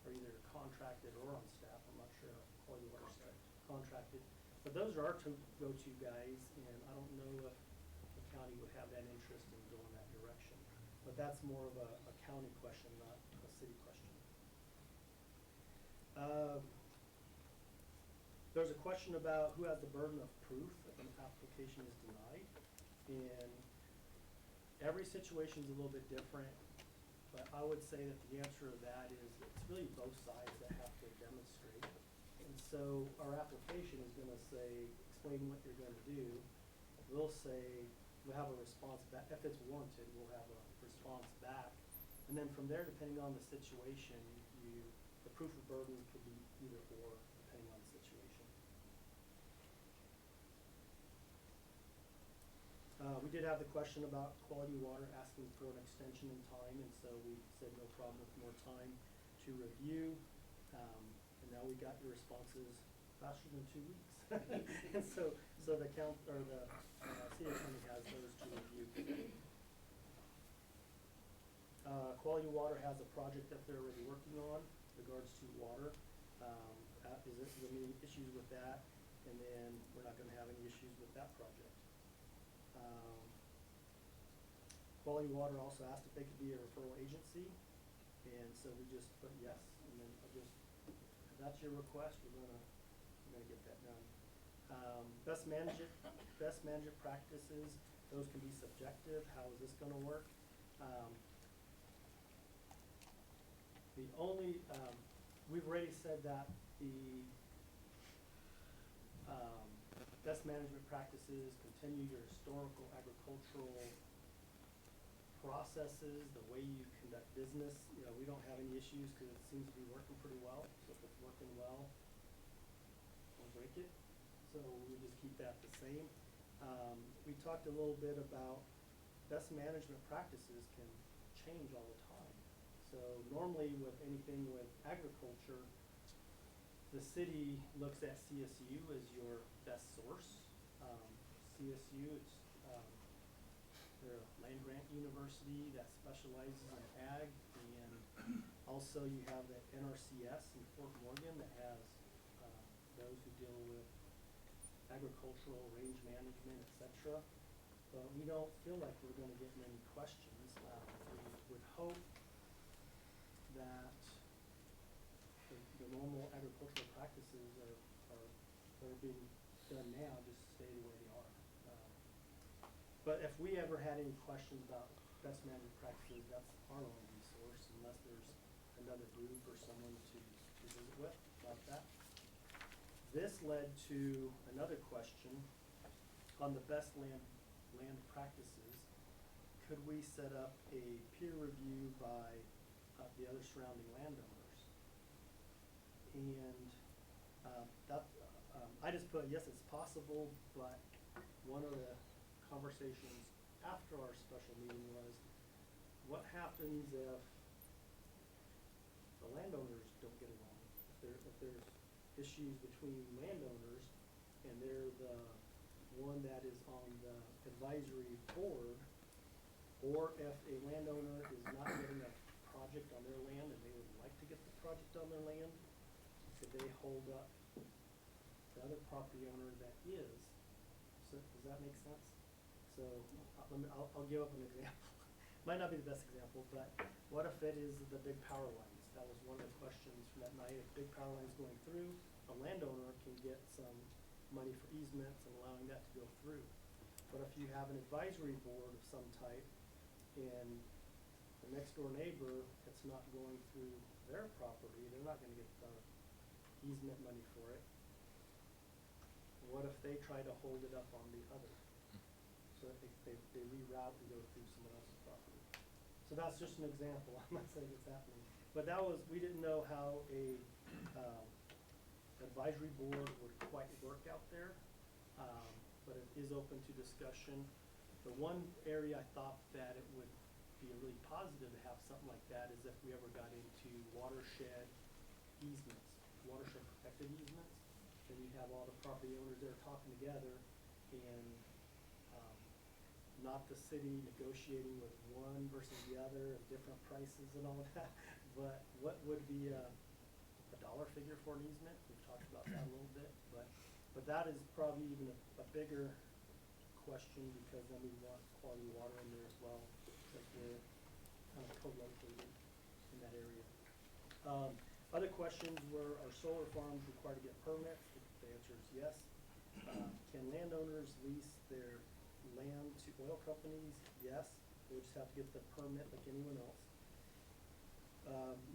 are either contracted or on staff. I'm not sure how Quality Water is contracted. But those are our two go-to guys, and I don't know if the county would have that interest in going that direction. But that's more of a county question, not a city question. There's a question about who has the burden of proof if an application is denied. And every situation is a little bit different, but I would say that the answer to that is it's really both sides that have to demonstrate. And so our application is gonna say, explain what you're gonna do. We'll say, we'll have a response back. If it's warranted, we'll have a response back. And then from there, depending on the situation, the proof of burden could be either or, depending on the situation. We did have the question about Quality Water asking for an extension in time, and so we said no problem with more time to review. And now we got your responses faster than 2 weeks. And so the city attorney has those to review. Quality Water has a project that they're already working on in regards to water. Is there any issues with that? And then we're not gonna have any issues with that project. Quality Water also asked if they could be a referral agency, and so we just put yes, and then if that's your request, we're gonna get that done. Best management practices, those can be subjective. How is this gonna work? The only, we've already said that the best management practices continue your historical agricultural processes, the way you conduct business. You know, we don't have any issues because it seems to be working pretty well. So if it's working well, we'll break it. So we just keep that the same. We talked a little bit about best management practices can change all the time. So normally with anything with agriculture, the city looks at CSU as your best source. CSU, they're a land grant university that specializes in ag, and also you have the NRCS in Fort Morgan that has those who deal with agricultural range management, etc. But we don't feel like we're going to get many questions. We would hope that the normal agricultural practices that are being done now just stay the way they are. But if we ever had any questions about best management practices, that's our only resource, unless there's another group or someone to visit with about that. This led to another question on the best land practices. Could we set up a peer review by the other surrounding landowners? And I just put, yes, it's possible, but one of the conversations after our special meeting was, what happens if the landowners don't get along? If there's issues between landowners and they're the one that is on the advisory board, or if a landowner is not getting a project on their land and they would like to get the project on their land, could they hold up the other property owner that is? So does that make sense? So I'll give up an example. Might not be the best example, but what if it is the big power lines? That was one of the questions from that night. If big power lines going through, a landowner can get some money for easements and allowing that to go through. But if you have an advisory board of some type and the next door neighbor, it's not going through their property, they're not gonna get the easement money for it. What if they try to hold it up on the other? So that they reroute and go through someone else's property. So that's just an example, I'm not saying it's happening. But that was, we didn't know how a, advisory board would quite work out there, but it is open to discussion. The one area I thought that it would be really positive to have something like that is if we ever got into watershed easements, watershed protected easements, then you'd have all the property owners there talking together and, not the city negotiating with one versus the other and different prices and all that, but what would be a dollar figure for an easement? We've talked about that a little bit, but that is probably even a bigger question, because then we want quality water in there as well, because we're kind of co-located in that area. Other questions were, are solar farms required to get permits? The answer is yes. Can landowners lease their land to oil companies? Yes. They just have to get the permit like anyone else.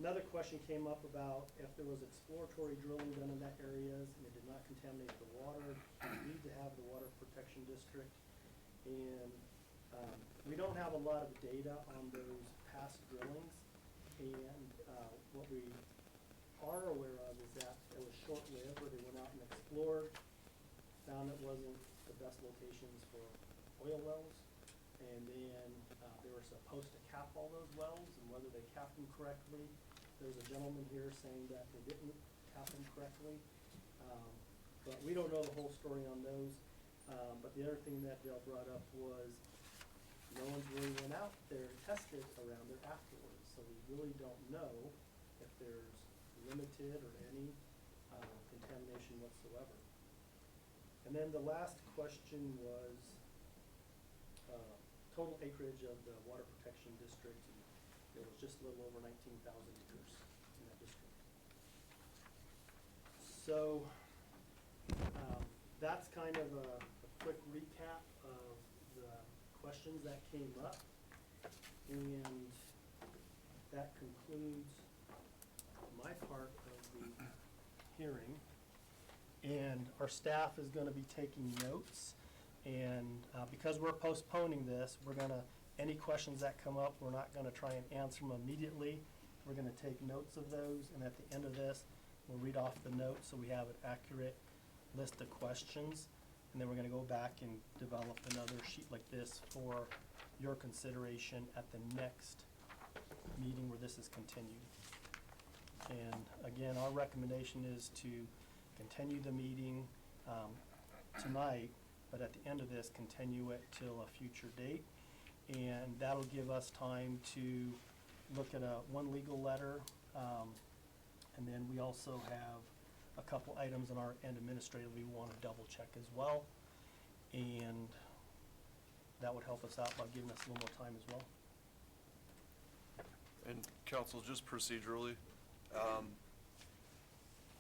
Another question came up about if there was exploratory drilling done in that areas and it did not contaminate the water, you need to have the water protection district. And we don't have a lot of data on those past drillings, and what we are aware of is that it was short-lived, where they went out and explored, found it wasn't the best locations for oil wells, and then they were supposed to cap all those wells, and whether they capped them correctly. There's a gentleman here saying that they didn't cap them correctly, but we don't know the whole story on those. But the other thing that Dale brought up was no one's really went out there and tested around there afterwards, so we really don't know if there's limited or any contamination whatsoever. And then the last question was total acreage of the water protection district, and it was just a little over 19,000 acres in that district. So that's kind of a quick recap of the questions that came up, and that concludes my part of the hearing. And our staff is gonna be taking notes, and because we're postponing this, we're gonna, any questions that come up, we're not gonna try and answer them immediately. We're gonna take notes of those, and at the end of this, we'll read off the notes so we have an accurate list of questions. And then we're gonna go back and develop another sheet like this for your consideration at the next meeting where this is continued. And again, our recommendation is to continue the meeting tonight, but at the end of this, continue it till a future date. And that'll give us time to look at one legal letter, and then we also have a couple items on our end administratively we want to double check as well. And that would help us out by giving us a little more time as well. And council, just procedurally,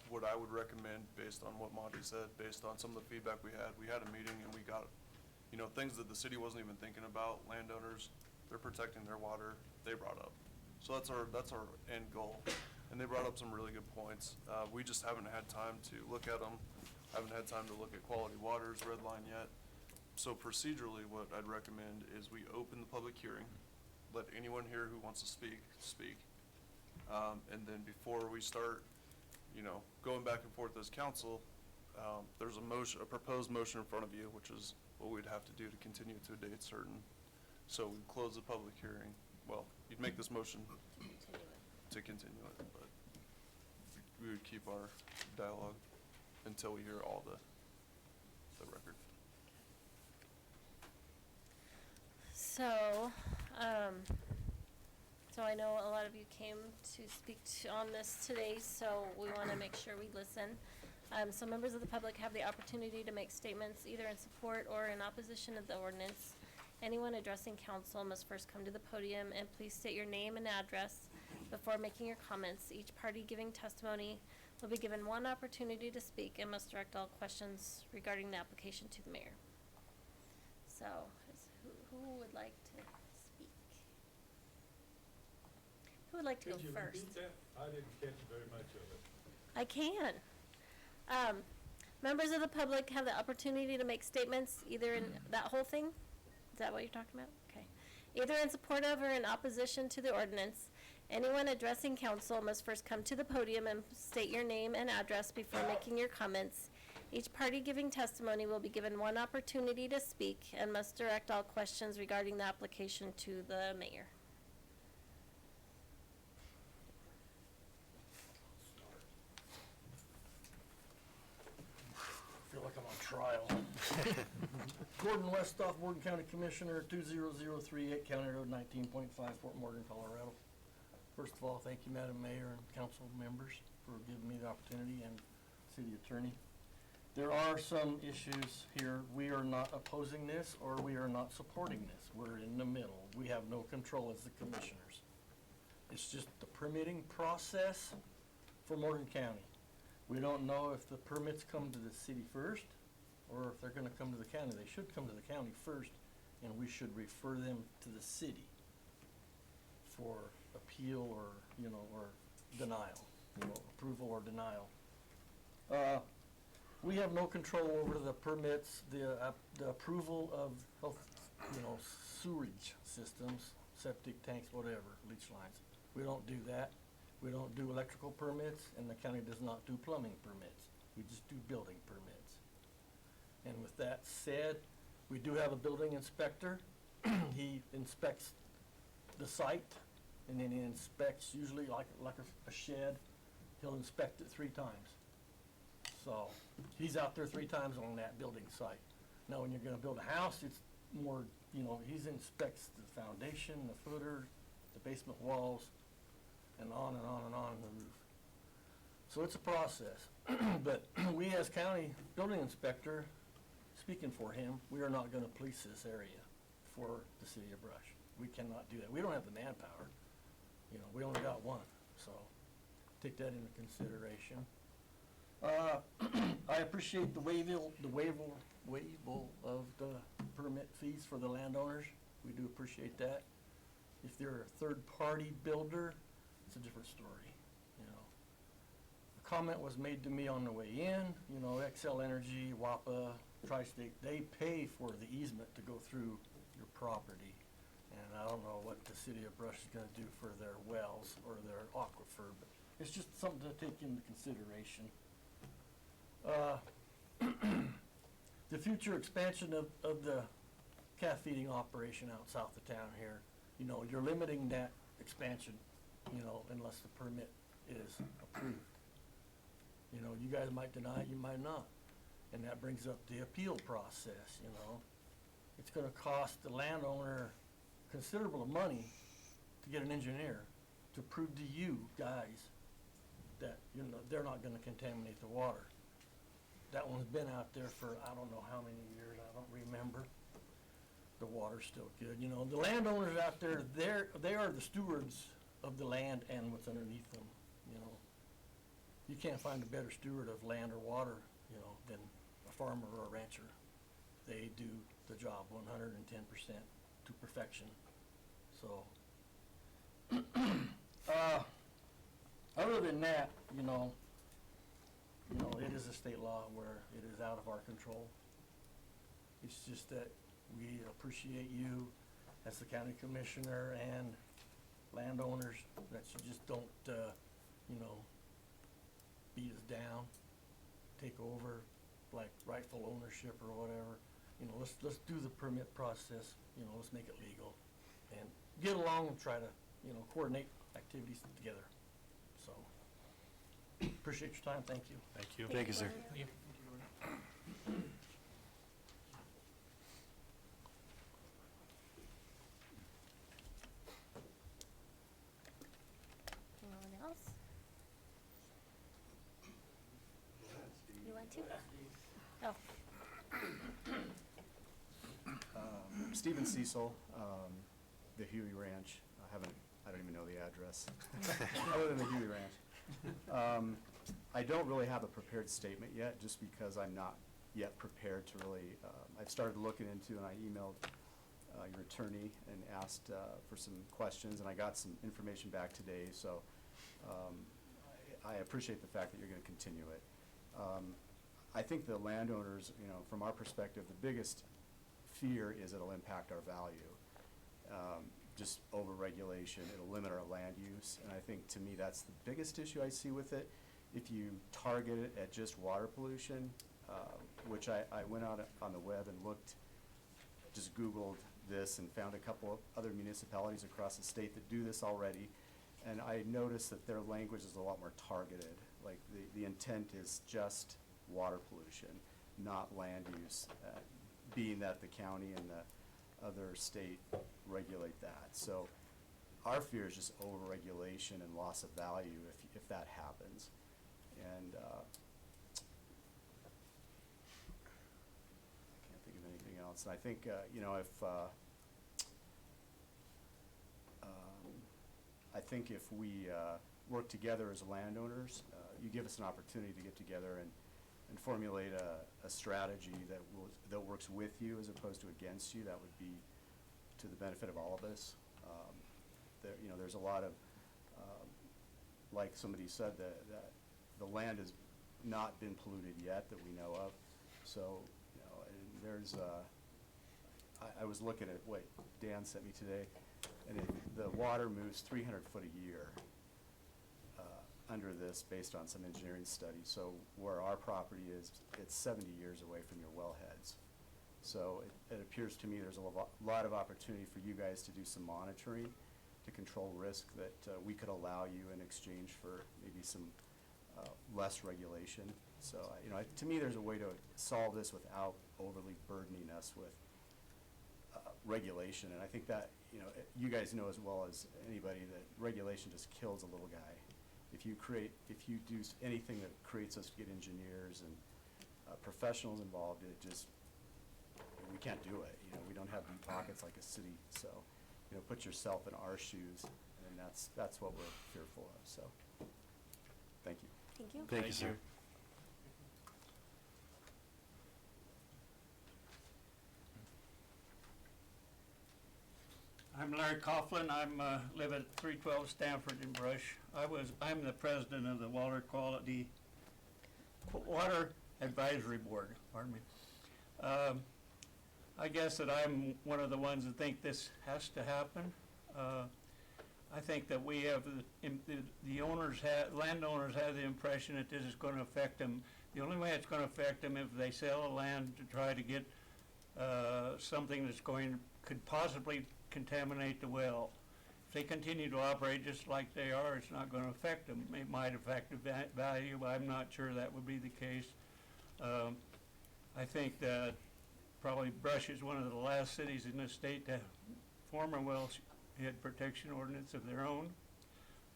what I would recommend, based on what Monty said, based on some of the feedback we had a meeting and we got, things that the city wasn't even thinking about. Landowners, they're protecting their water, they brought up. So that's our end goal. And they brought up some really good points. We just haven't had time to look at them, haven't had time to look at Quality Water's red line yet. So procedurally, what I'd recommend is we open the public hearing, let anyone here who wants to speak. And then before we start, going back and forth as council, there's a proposed motion in front of you, which is what we'd have to do to continue to a date certain. So we'd close the public hearing. Well, you'd make this motion to continue it, but we would keep our dialogue until we hear all the record. So, so I know a lot of you came to speak on this today, so we want to make sure we listen. So members of the public have the opportunity to make statements either in support or in opposition of the ordinance. Anyone addressing council must first come to the podium and please state your name and address before making your comments. Each party giving testimony will be given one opportunity to speak and must direct all questions regarding the application to the mayor. So, who would like to speak? Who would like to go Could you first? repeat that? I didn't catch very much of it. I can. Members of the public have the opportunity to make statements either in that whole thing. Is that what you're talking about? Okay. Either in support of or in opposition to the ordinance. Anyone addressing council must first come to the podium and state your name and address before making your comments. Each party giving testimony will be given one opportunity to speak and must direct all questions regarding the application to the mayor. Feel like I'm on trial. Gordon Westhoff, Morgan County Commissioner, 20038 County Road 19.5, Fort Morgan, Colorado. First of all, thank you, Madam Mayor and council members, for giving me the opportunity, and city attorney. There are some issues here. We are not opposing this, or we are not supporting this. We're in the middle. We have no control as the commissioners. It's just the permitting process for Morgan County. We don't know if the permits come to the city first, or if they're gonna come to the county. They should come to the county first, and we should refer them to the city for appeal or, or denial, approval or denial. We have no control over the permits, the approval of health, sewerage systems, septic tanks, whatever, leach lines. We don't do that. We don't do electrical permits, and the county does not do plumbing permits. We just do building permits. And with that said, we do have a building inspector. He inspects the site, and then he inspects usually like a shed. He'll inspect it 3 times. So he's out there 3 times on that building site. Now, when you're gonna build a house, it's more, he inspects the foundation, the footer, the basement walls, and on and on and on the roof. So it's a process. But we as county building inspector, speaking for him, we are not gonna police this area for the city of Brush. We cannot do that. We don't have the manpower. We only got one, so take that into consideration. I appreciate the waiver of the permit fees for the landowners. We do appreciate that. If they're a third-party builder, it's a different story, A comment was made to me on the way in, XL Energy, WAPA, Tri-State, they pay for the easement to go through your property. And I don't know what the city of Brush is gonna do for their wells or their aquifer, but it's just something to take into consideration. The future expansion of the calf feeding operation out south of town here, you're limiting that expansion, unless the permit is approved. You guys might deny it, you might not. And that brings up the appeal process, It's gonna cost the landowner considerable of money to get an engineer to prove to you guys that, they're not gonna contaminate the water. That one's been out there for I don't know how many years, I don't remember. The water's still good. The landowners out there, they are the stewards of the land and what's underneath them, You can't find a better steward of land or water, than a farmer or a rancher. They do the job 110% to perfection. So, other than that, it is a state law where it is out of our control. It's just that we appreciate you as the county commissioner and landowners, that you just don't, beat us down, take over like rightful ownership or whatever. Let's do the permit process, let's make it legal and get along and try to, coordinate activities together. So, appreciate your time, thank you. Thank you. Thank you, sir. Anyone else? You want to? Oh. Stephen Cecil, the Huey Ranch. I don't even know the address, other than the Huey Ranch. I don't really have a prepared statement yet, just because I'm not yet prepared to really, I've started looking into, and I emailed your attorney and asked for some questions, and I got some information back today, so I appreciate the fact that you're going to continue it. I think the landowners, you know, from our perspective, the biggest fear is it'll impact our value. Just over-regulation, it'll limit our land use, and I think, to me, that's the biggest issue I see with it. If you target it at just water pollution, which I went out on the web and looked, just Googled this and found a couple of other municipalities across the state that do this already, and I noticed that their language is a lot more targeted. Like, the intent is just water pollution, not land use, being that the county and the other state regulate that. So our fear is just over-regulation and loss of value if that happens. And I can't think of anything else. And I think, you know, I think if we work together as landowners, you give us an opportunity to get together and formulate a strategy that works with you as opposed to against you. That would be to the benefit of all of us. You know, there's a lot of, like somebody said, that the land has not been polluted yet that we know of. So, you know, and there's, I was looking at what Dan sent me today, and the water moves 300 foot a year under this based on some engineering study. So where our property is, it's 70 years away from your wellheads. So it appears to me there's a lot of opportunity for you guys to do some monitoring to control risk that we could allow you in exchange for maybe some less regulation. So, you know, to me, there's a way to solve this without overly burdening us with regulation. And I think that, you know, you guys know as well as anybody that regulation just kills a little guy. If you do anything that creates us to get engineers and professionals involved, we can't do it. You know, we don't have deep pockets like a city. So, you know, put yourself in our shoes, and that's what we're fearful of. So, thank you. Thank you. Thank you, sir. I'm Larry Coughlin. I'm live at 312 Stanford in Brush. I'm the president of the Water Advisory Board. Pardon me. I guess that I'm one of the ones that think this has to happen. I think that we have landowners have the impression that this is going to affect them. The only way it's going to affect them if they sell the land to try to get something that's could possibly contaminate the well. If they continue to operate just like they are, it's not going to affect them. It might affect the value, but I'm not sure that would be the case. I think that probably Brush is one of the last cities in the state to form a wellhead protection ordinance of their own.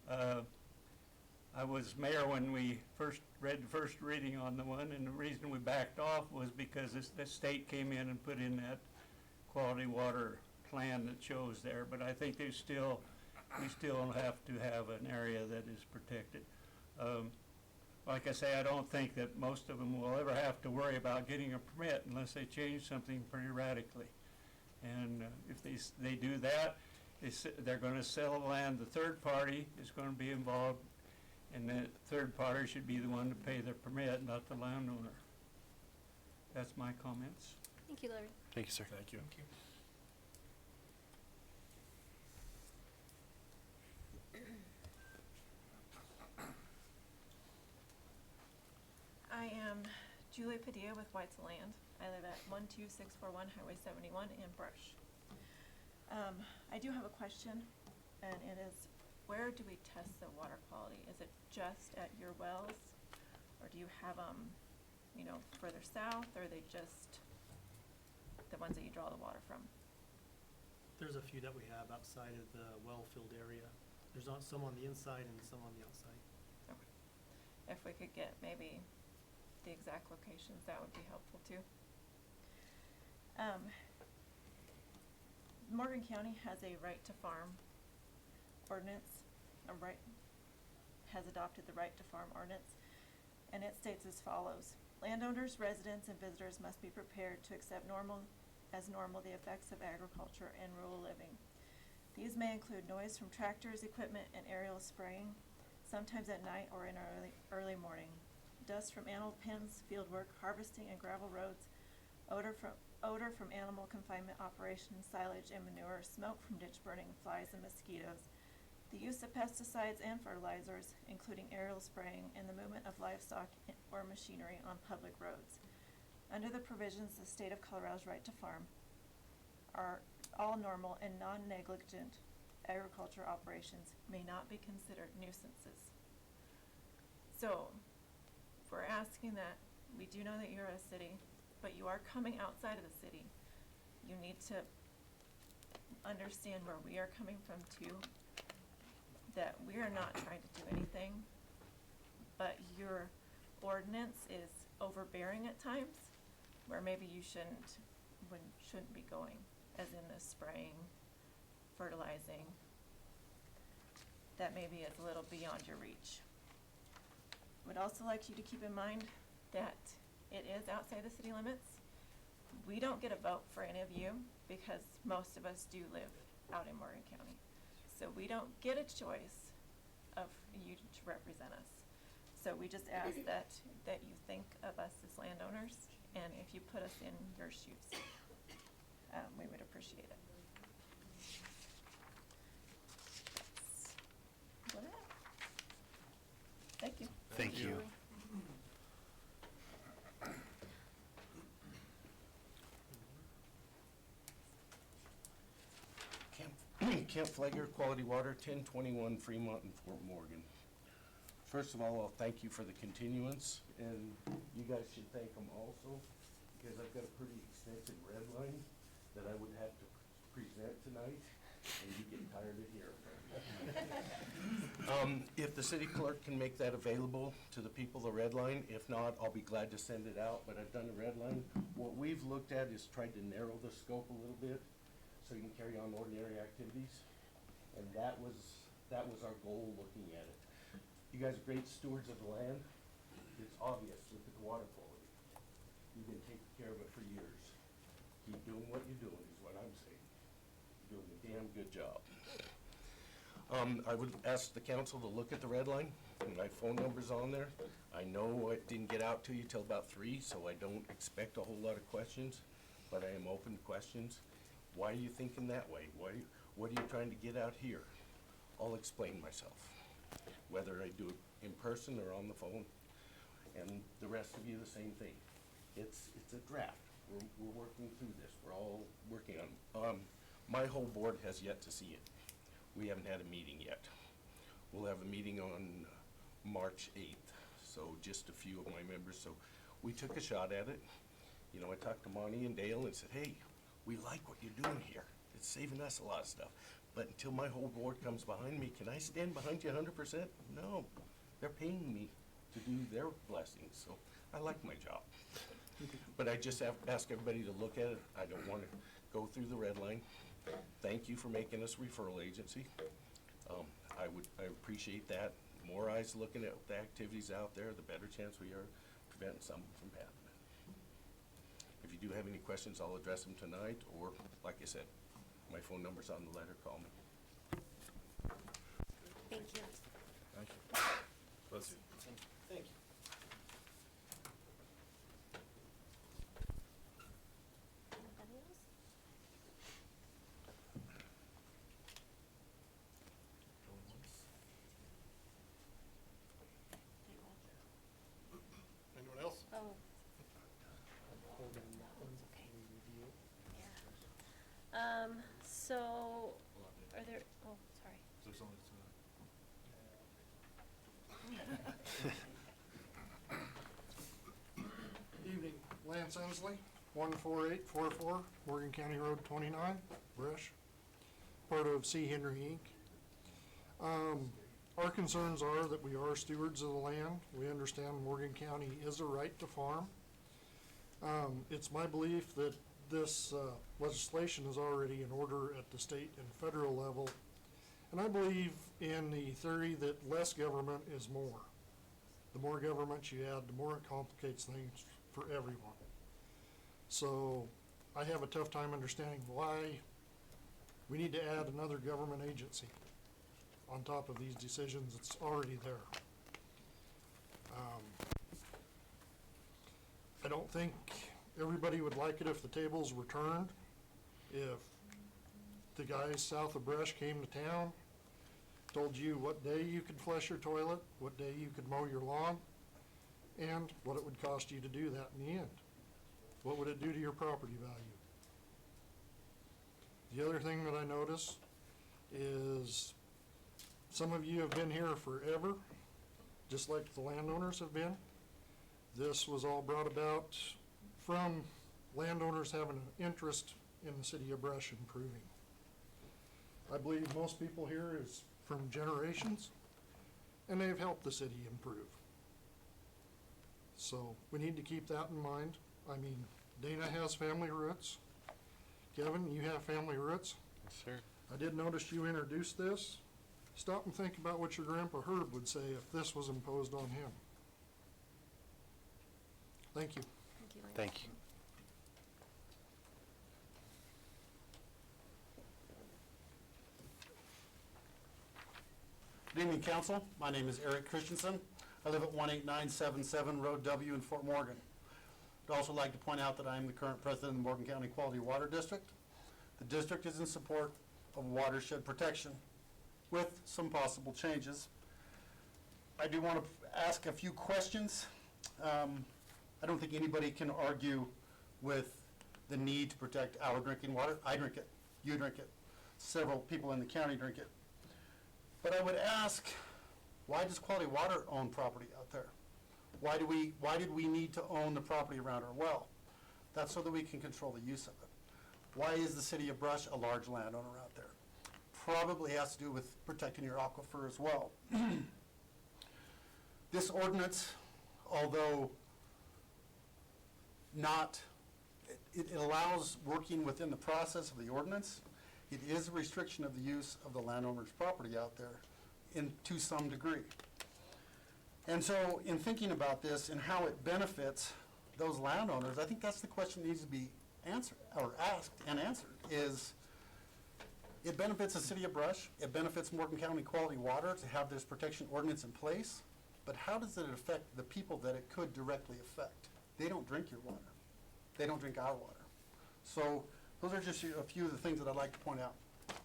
I was mayor when we first read the first reading on the one, and the reason we backed off was because the state came in and put in that quality water plan that shows there, but I think we still have to have an area that is protected. Like I say, I don't think that most of them will ever have to worry about getting a permit unless they change something pretty radically. And if they do that, they're going to sell the land. The third party is going to be involved, and the third party should be the one to pay their permit, not the landowner. That's my comments. Thank you, Larry. Thank you, sir. Thank you. I am Julie Padilla with White's Land. I live at 12641 Highway 71 in Brush. I do have a question, and it is, where do we test the water quality? Is it just at your wells, or do you have you know, further south, or are they just the ones that you draw the water from? There's a few that we have outside of the well-filled area. There's some on the inside and some on the outside. Okay. If we could get maybe the exact locations, that would be helpful too. Morgan County has a right to farm ordinance, has adopted the right to farm ordinance. and it states as follows. Landowners, residents, and visitors must be prepared to accept as normal the effects of agriculture and rural living. These may include noise from tractors, equipment, and aerial spraying, sometimes at night or in early morning, dust from animal pens, field work, harvesting, and gravel roads, odor from animal confinement operations, silage and manure, smoke from ditch burning, flies and mosquitoes, the use of pesticides and fertilizers, including aerial spraying, and the movement of livestock or machinery on public roads. Under the provisions of the state of Colorado's right to farm, are all normal and non-negligent agriculture operations may not be considered nuisances. So, if we're asking that, we do know that you're a city, but you are coming outside of the city. You need to understand where we are coming from too, that we are not trying to do anything, but your ordinance is overbearing at times, where maybe you shouldn't be going, as in the spraying, fertilizing, that maybe is a little beyond your reach. Would also like you to keep in mind that it is outside the city limits. We don't get a vote for any of you because most of us do live out in Morgan County. So we don't get a choice of you to represent us. So we just ask that you think of us as landowners, and if you put us in your shoes, we would appreciate it. That's what I have. Thank you. Thank you. Kent Flagger, Quality Water, 1021 Fremont in Fort Morgan. First of all, I'll thank you for the continuance, and you guys should thank them also, because I've got a pretty extensive red line that I would have to present tonight, and you get tired of hearing. If the city clerk can make that available to the people, the red line, if not, I'll be glad to send it out, but I've done the red line. What we've looked at is tried to narrow the scope a little bit, so you can carry on ordinary activities, and that was our goal looking at it. You guys are great stewards of the land. It's obvious, look at the water quality. You've been taking care of it for years. Keep doing what you're doing is what I'm saying. You're doing a damn good job. I would ask the council to look at the red line, and my phone number's on there. I know I didn't get out to you till about 3, so I don't expect a whole lot of questions, but I am open to questions. Why are you thinking that way? What are you trying to get out here? I'll explain myself, whether I do it in person or on the phone, and the rest of you the same thing. It's a draft. We're working through this. We're all working on. My whole board has yet to see it. We haven't had a meeting yet. We'll have a meeting on March 8th, so just a few of my members. So we took a shot at it. You know, I talked to Monty and Dale and said, hey, we like what you're doing here. It's saving us a lot of stuff. But until my whole board comes behind me, can I stand behind you 100%? No. They're paying me to do their blessings, so I like my job. But I just ask everybody to look at it. I don't want to go through the red line. Thank you for making us a referral agency. I appreciate that. More eyes looking at the activities out there, the better chance we are preventing something from happening. If you do have any questions, I'll address them tonight, or, like I said, my phone number's on the letter, call me. Thank you. Thank you. Bless you. Thank you. Anybody else? Anyone else? Oh. So, are there, oh, sorry. Evening, Lance Ensley, 14844 Morgan County Road 29, Brush, part of C. Henry Inc. Our concerns are that we are stewards of the land. We understand Morgan County is a right to farm. It's my belief that this legislation is already in order at the state and federal level, and I believe in the theory that less government is more. the more government you add, the more it complicates things for everyone. So I have a tough time understanding why we need to add another government agency on top of these decisions that's already there. I don't think everybody would like it if the tables were turned, if the guys south of Brush came to town, told you what day you could flush your toilet, what day you could mow your lawn, and what it would cost you to do that in the end. What would it do to your property value? The other thing that I notice is some of you have been here forever, just like the landowners have been. This was all brought about from landowners having an interest in the city of Brush improving. I believe most people here is from generations, and they've helped the city improve. So we need to keep that in mind. I mean, Dana has family roots. Kevin, you have family roots. Yes, sir. I did notice you introduced this. Stop and think about what your grandpa Herb would say if this was imposed on him. Thank you. Thank you, Lance. Thank you. Good evening, council. My name is Eric Christensen. I live at 18977 Road W in Fort Morgan. I'd also like to point out that I am the current president of the Morgan County Quality Water District. The district is in support of watershed protection with some possible changes. I do want to ask a few questions. I don't think anybody can argue with the need to protect our drinking water. I drink it, you drink it, several people in the county drink it. But I would ask, why does Quality Water own property out there? Why did we need to own the property around our well? That's so that we can control the use of it. Why is the city of Brush a large landowner out there? Probably has to do with protecting your aquifer as well. This ordinance, although it allows working within the process of the ordinance, it is a restriction of the use of the landowner's property out there to some degree. And so in thinking about this and how it benefits those landowners, I think that's the question that needs to be answered, or asked and answered, is it benefits the city of Brush, it benefits Morgan County Quality Water to have this protection ordinance in place, but how does it affect the people that it could directly affect? They don't drink your water. They don't drink our water. So those are just a few of the things that I'd like to point out.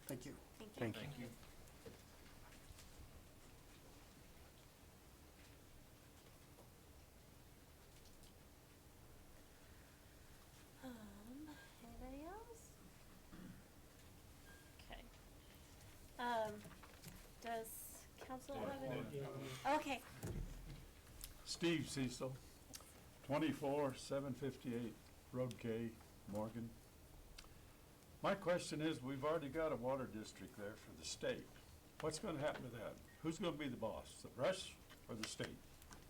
Thank you. Thank you. Thank you. Anybody else? Okay. Does council have any? Okay. Steve Cecil, 24,758 Road K, Morgan. My question is, we've already got a water district there for the state. What's gonna happen to that? Who's gonna be the boss, the Brush or the state?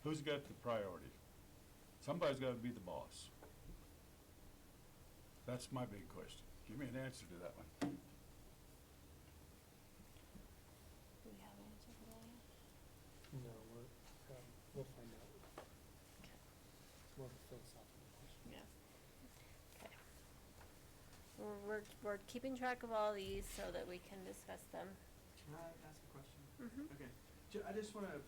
Who's got the priority? Somebody's gotta be the boss. That's my big question. Give me an answer to that one. Do we have an answer for that yet? No, we'll find out. It's more of a philosophical question. Yeah. Okay. We're keeping track of all these so that we can discuss them. Can I ask a question? Mm-hmm. Okay. I just want to,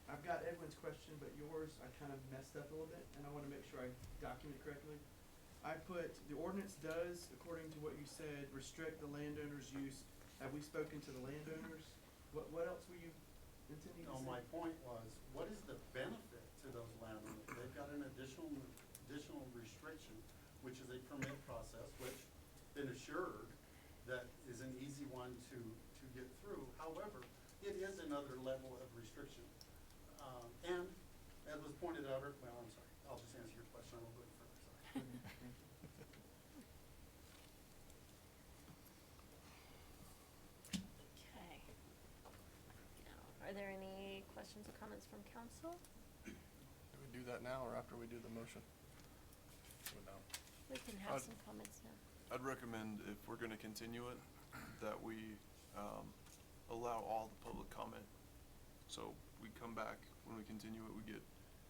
I've got Edwin's question, but yours I kind of messed up a little bit, and I want to make sure I document it correctly. I put, the ordinance does, according to what you said, restrict the landowner's use. Have we spoken to the landowners? What else were you intending to No, say? my point was, what is the benefit to those landowners? They've got an additional restriction, which is a permit process, which been assured that is an easy one to get through. However, it is another level of restriction. And as was pointed out, well, I'm sorry, I'll just answer your question, I won't go any further, sorry. Okay. Now, are there any questions or comments from council? Do we do that now or after we do the motion? We can have I'd- some comments now. I'd recommend, if we're gonna continue it, that we allow all the public comment. So we come back when we continue it, we get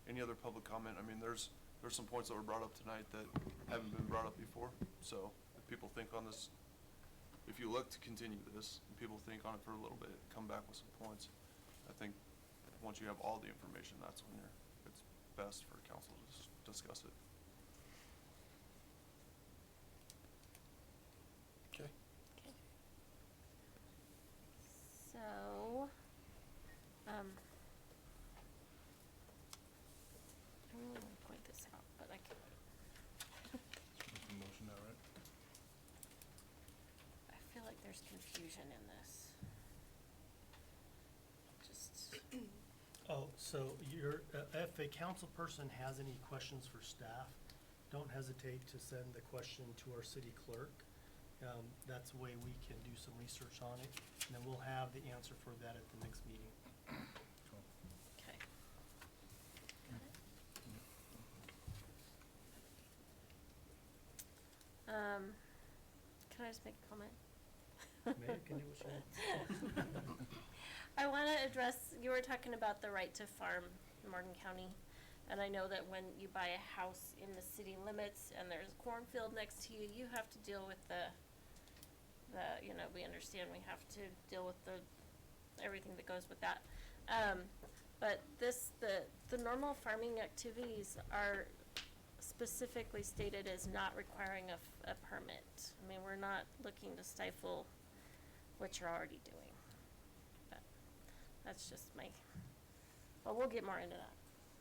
any other public comment. I mean, there's some points that were brought up tonight that haven't been brought up before. So if people think on this, if you look to continue this, and people think on it for a little bit, come back with some points. I think once you have all the information, that's when it's best for council to discuss it. Okay. Okay. So, I really want to point this out, but I can't. Motion now, right? I feel like there's confusion in this. Just, Oh, so if a council person has any questions for staff, don't hesitate to send the question to our city clerk. That's a way we can do some research on it, and then we'll have the answer for that at the next meeting. okay. Can I just make a comment? Mayor can do what she wants. I want to address, you were talking about the right to farm in Morgan County. And I know that when you buy a house in the city limits and there's a cornfield next to you, you have to deal with we understand we have to deal with everything that goes with that. But the normal farming activities are specifically stated as not requiring a permit. I mean, we're not looking to stifle what you're already doing. But that's just but we'll get more into that,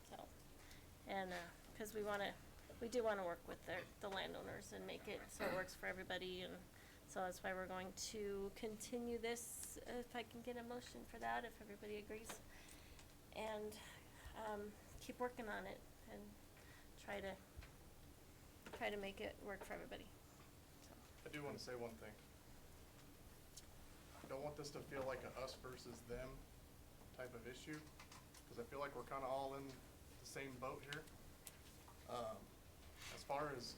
so. And, cause we do wanna work with the landowners and make it so it works for everybody, and so that's why we're going to continue this, if I can get a motion for that, if everybody agrees. And, keep working on it and try to make it work for everybody, so. I do want to say one thing. I don't want this to feel like a us versus them type of issue, because I feel like we're kind of all in the same boat here. As far as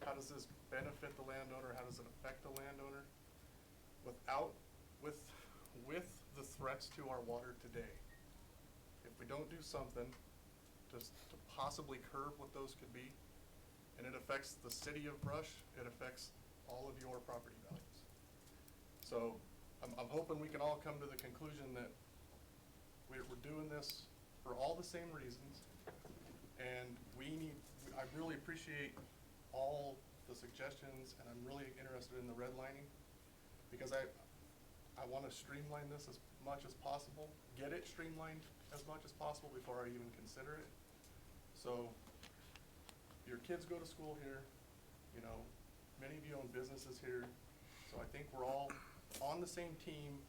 how does this benefit the landowner, how does it affect the landowner? With the threats to our water today, if we don't do something just to possibly curb what those could be, and it affects the city of Brush, it affects all of your property values. So I'm hoping we can all come to the conclusion that we're doing this for all the same reasons, and I really appreciate all the suggestions, and I'm really interested in the redlining, because I want to streamline this as much as possible, get it streamlined as much as possible before I even consider it. So your kids go to school here, many of you own businesses here, so I think we're all on the same team.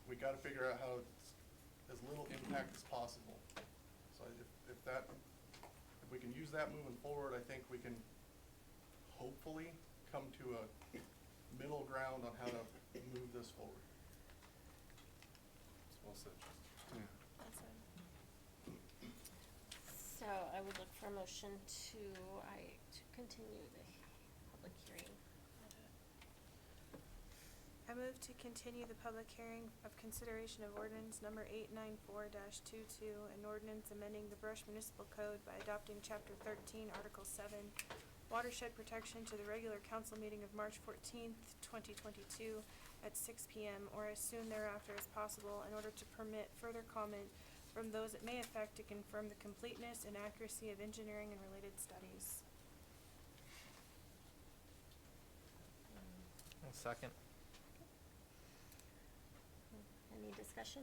We got to figure out how it's as little impact as possible. So if we can use that moving forward, I think we can hopefully come to a middle ground on how to move this forward. Well said. That's it. So I would look for a motion to continue the public hearing. I move to continue the public hearing of consideration of ordinance number 894-22, an ordinance amending the Brush Municipal Code by adopting Chapter 13, Article 7, Watershed Protection to the regular council meeting of March 14th, 2022 at 6 p.m. or as soon thereafter as possible, in order to permit further comment from those it may affect to confirm the completeness and accuracy of engineering and related studies. I'll second. Any discussion?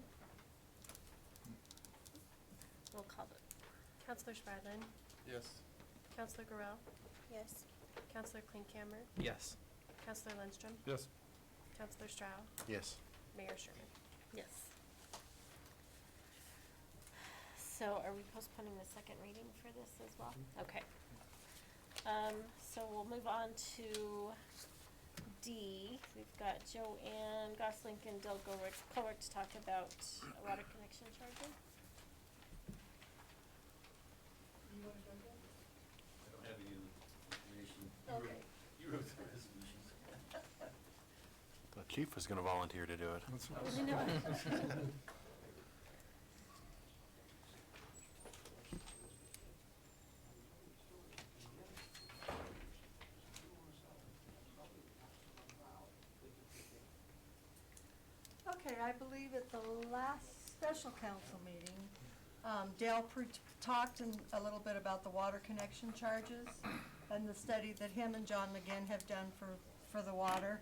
Roll call vote. Counselor Spradlin, Yes. Counselor Gorell, Yes. Counselor Klinkhammer, Yes. Counselor Lindstrom, Yes. Counselor Stroud, Yes. Mayor Sherman. Yes. So are we postponing the second reading for this as well? Okay. So we'll move on to D. We've got Joanne Gosling and Del Colrick to talk about water connection charging. You want to go ahead? I don't have any information. Okay. You wrote the resolutions. The chief was going to volunteer to do it. I know. Okay, I believe at the last special council meeting, Dale talked a little bit about the water connection charges and the study that him and John McGinn have done for the water.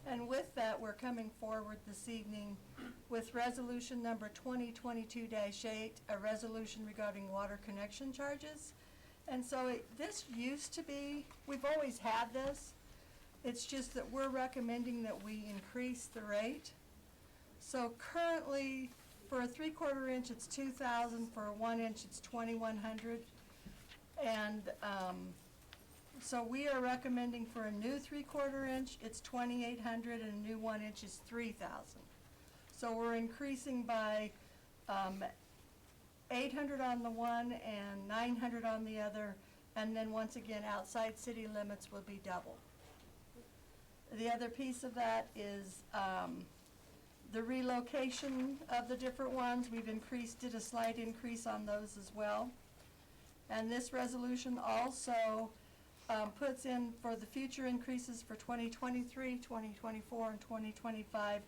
And with that, we're coming forward this evening with resolution number 2022-8, a resolution regarding water connection charges. And so this used to be, we've always had this. It's just that we're recommending that we increase the rate. So currently, for a 3/4 inch, it's 2,000. For a 1 inch, it's 2,100. And so we are recommending for a new 3/4 inch, it's 2,800, and a new 1 inch is 3,000. So we're increasing by 800 on the one and 900 on the other, and then once again, outside city limits will be double. The other piece of that is the relocation of the different ones. We've did a slight increase on those as well. And this resolution also puts in for the future increases for 2023, 2024, and 2025.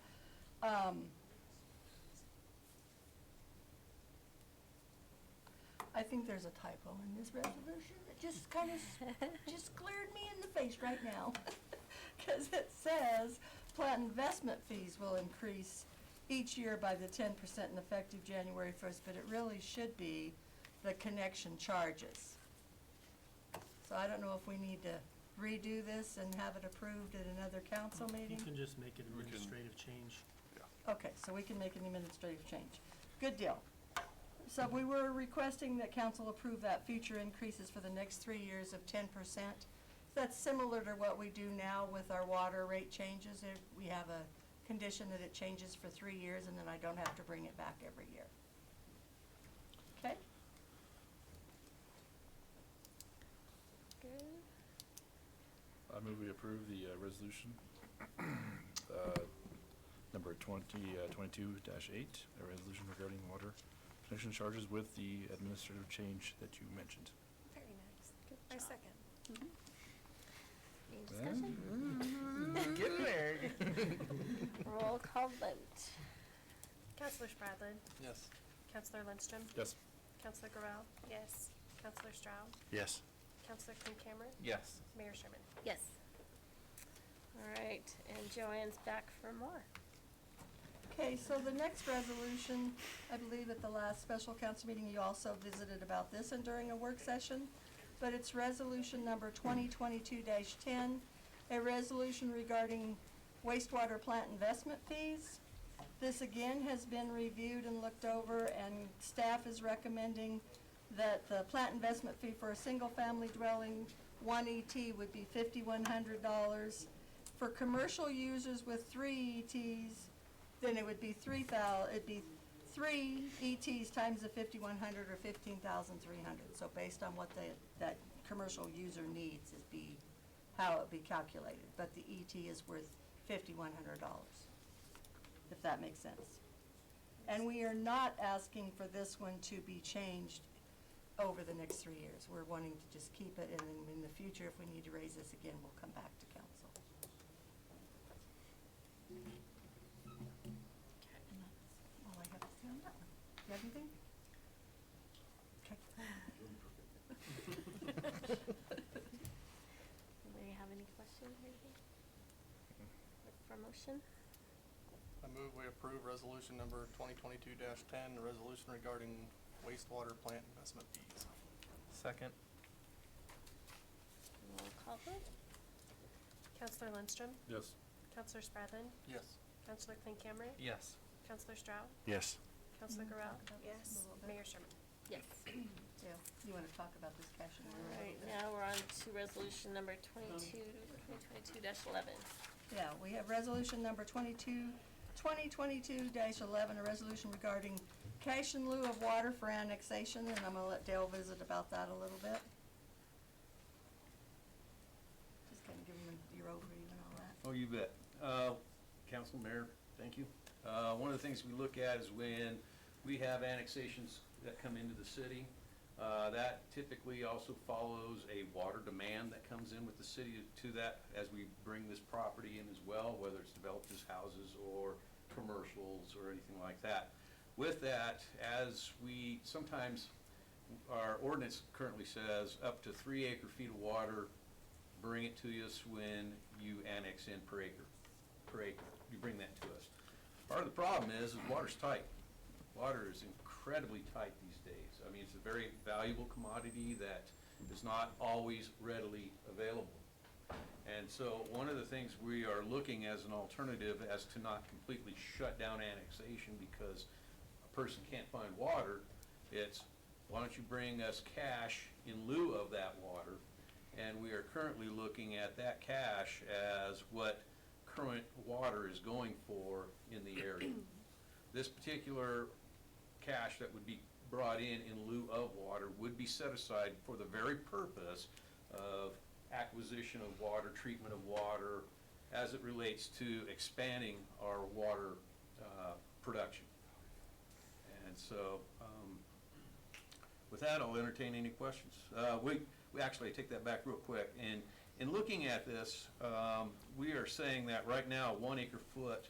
I think there's a typo in this resolution. It just kind of just glared me in the face right now. Because it says plant investment fees will increase each year by the 10% and effective January 1st, but it really should be the connection charges. So I don't know if we need to redo this and have it approved at another council meeting. You can just make it administrative change. Okay, so we can make an administrative change. Good deal. So we were requesting that council approve that future increases for the next 3 years of 10%. That's similar to what we do now with our water rate changes. We have a condition that it changes for 3 years, and then I don't have to bring it back every year. Okay? Good. I move we approve the resolution number 2022-8, a resolution regarding water connection charges with the administrative change that you mentioned. Very nice. Good I job. second. Any discussion? Getting there. Roll call vote. Counselor Spradlin? Yes. Counselor Lindstrom? Yes. Counselor Garrell? Yes. Counselor Stroud? Yes. Counselor Klinkhammer? Yes. Mayor Sherman? Yes. All right, and Joanne's back for more. Okay, so the next resolution, I believe at the last special council meeting, you also visited about this and during a work session, but it's resolution number 2022-10, a resolution regarding wastewater plant investment fees. This again has been reviewed and looked over, and staff is recommending that the plant investment fee for a single-family dwelling, 1 ET, would be $5,100. For commercial users with 3 ETs, then it would be 3 ETs times the 5,100 or 15,300. So based on what that commercial user needs is be how it be calculated. But the ET is worth $5,100, if that makes sense. And we are not asking for this one to be changed over the next 3 years. We're wanting to just keep it, and then in the future, if we need to raise this again, we'll come back to council. All I have to say on that one. Do you have anything? Okay. Anybody have any questions or anything? Look for a motion? I move we approve resolution number 2022-10, a resolution regarding wastewater plant investment fees. Second. Roll call vote. Counselor Lindstrom? Yes. Counselor Spradlin? Yes. Counselor Klinkhammer? Yes. Counselor Stroud? Yes. Counselor Garrell? Talk about this a Yes. little bit. Mayor Sherman? Yes. Yeah, you want to talk about this cash and All right, now we're on to resolution number 2022-11. Yeah, we have resolution number 2022-11, a resolution regarding cash in lieu of water for annexation, and I'm gonna let Dale visit about that a little bit. Just kind of give him your overview and all that. Oh, you bet. Council, Mayor, thank you. One of the things we look at is when we have annexations that come into the city, that typically also follows a water demand that comes in with the city to that as we bring this property in as well, whether it's developed as houses or commercial commercials or anything like that. With that, as we sometimes, our ordinance currently says up to 3 acre-feet of water, bring it to us when you annex in per acre. You bring that to us. Part of the problem is water's tight. Water is incredibly tight these days. I mean, it's a very valuable commodity that is not always readily available. And so one of the things we are looking as an alternative as to not completely shut down annexation because a person can't find water, it's why don't you bring us cash in lieu of that water? And we are currently looking at that cash as what current water is going for in the area. This particular cash that would be brought in lieu of water would be set aside for the very purpose of acquisition of water, treatment of water, as it relates to expanding our water production. And so, with that, I'll entertain any questions. We actually, take that back real quick. In looking at this, we are saying that right now, 1 acre-foot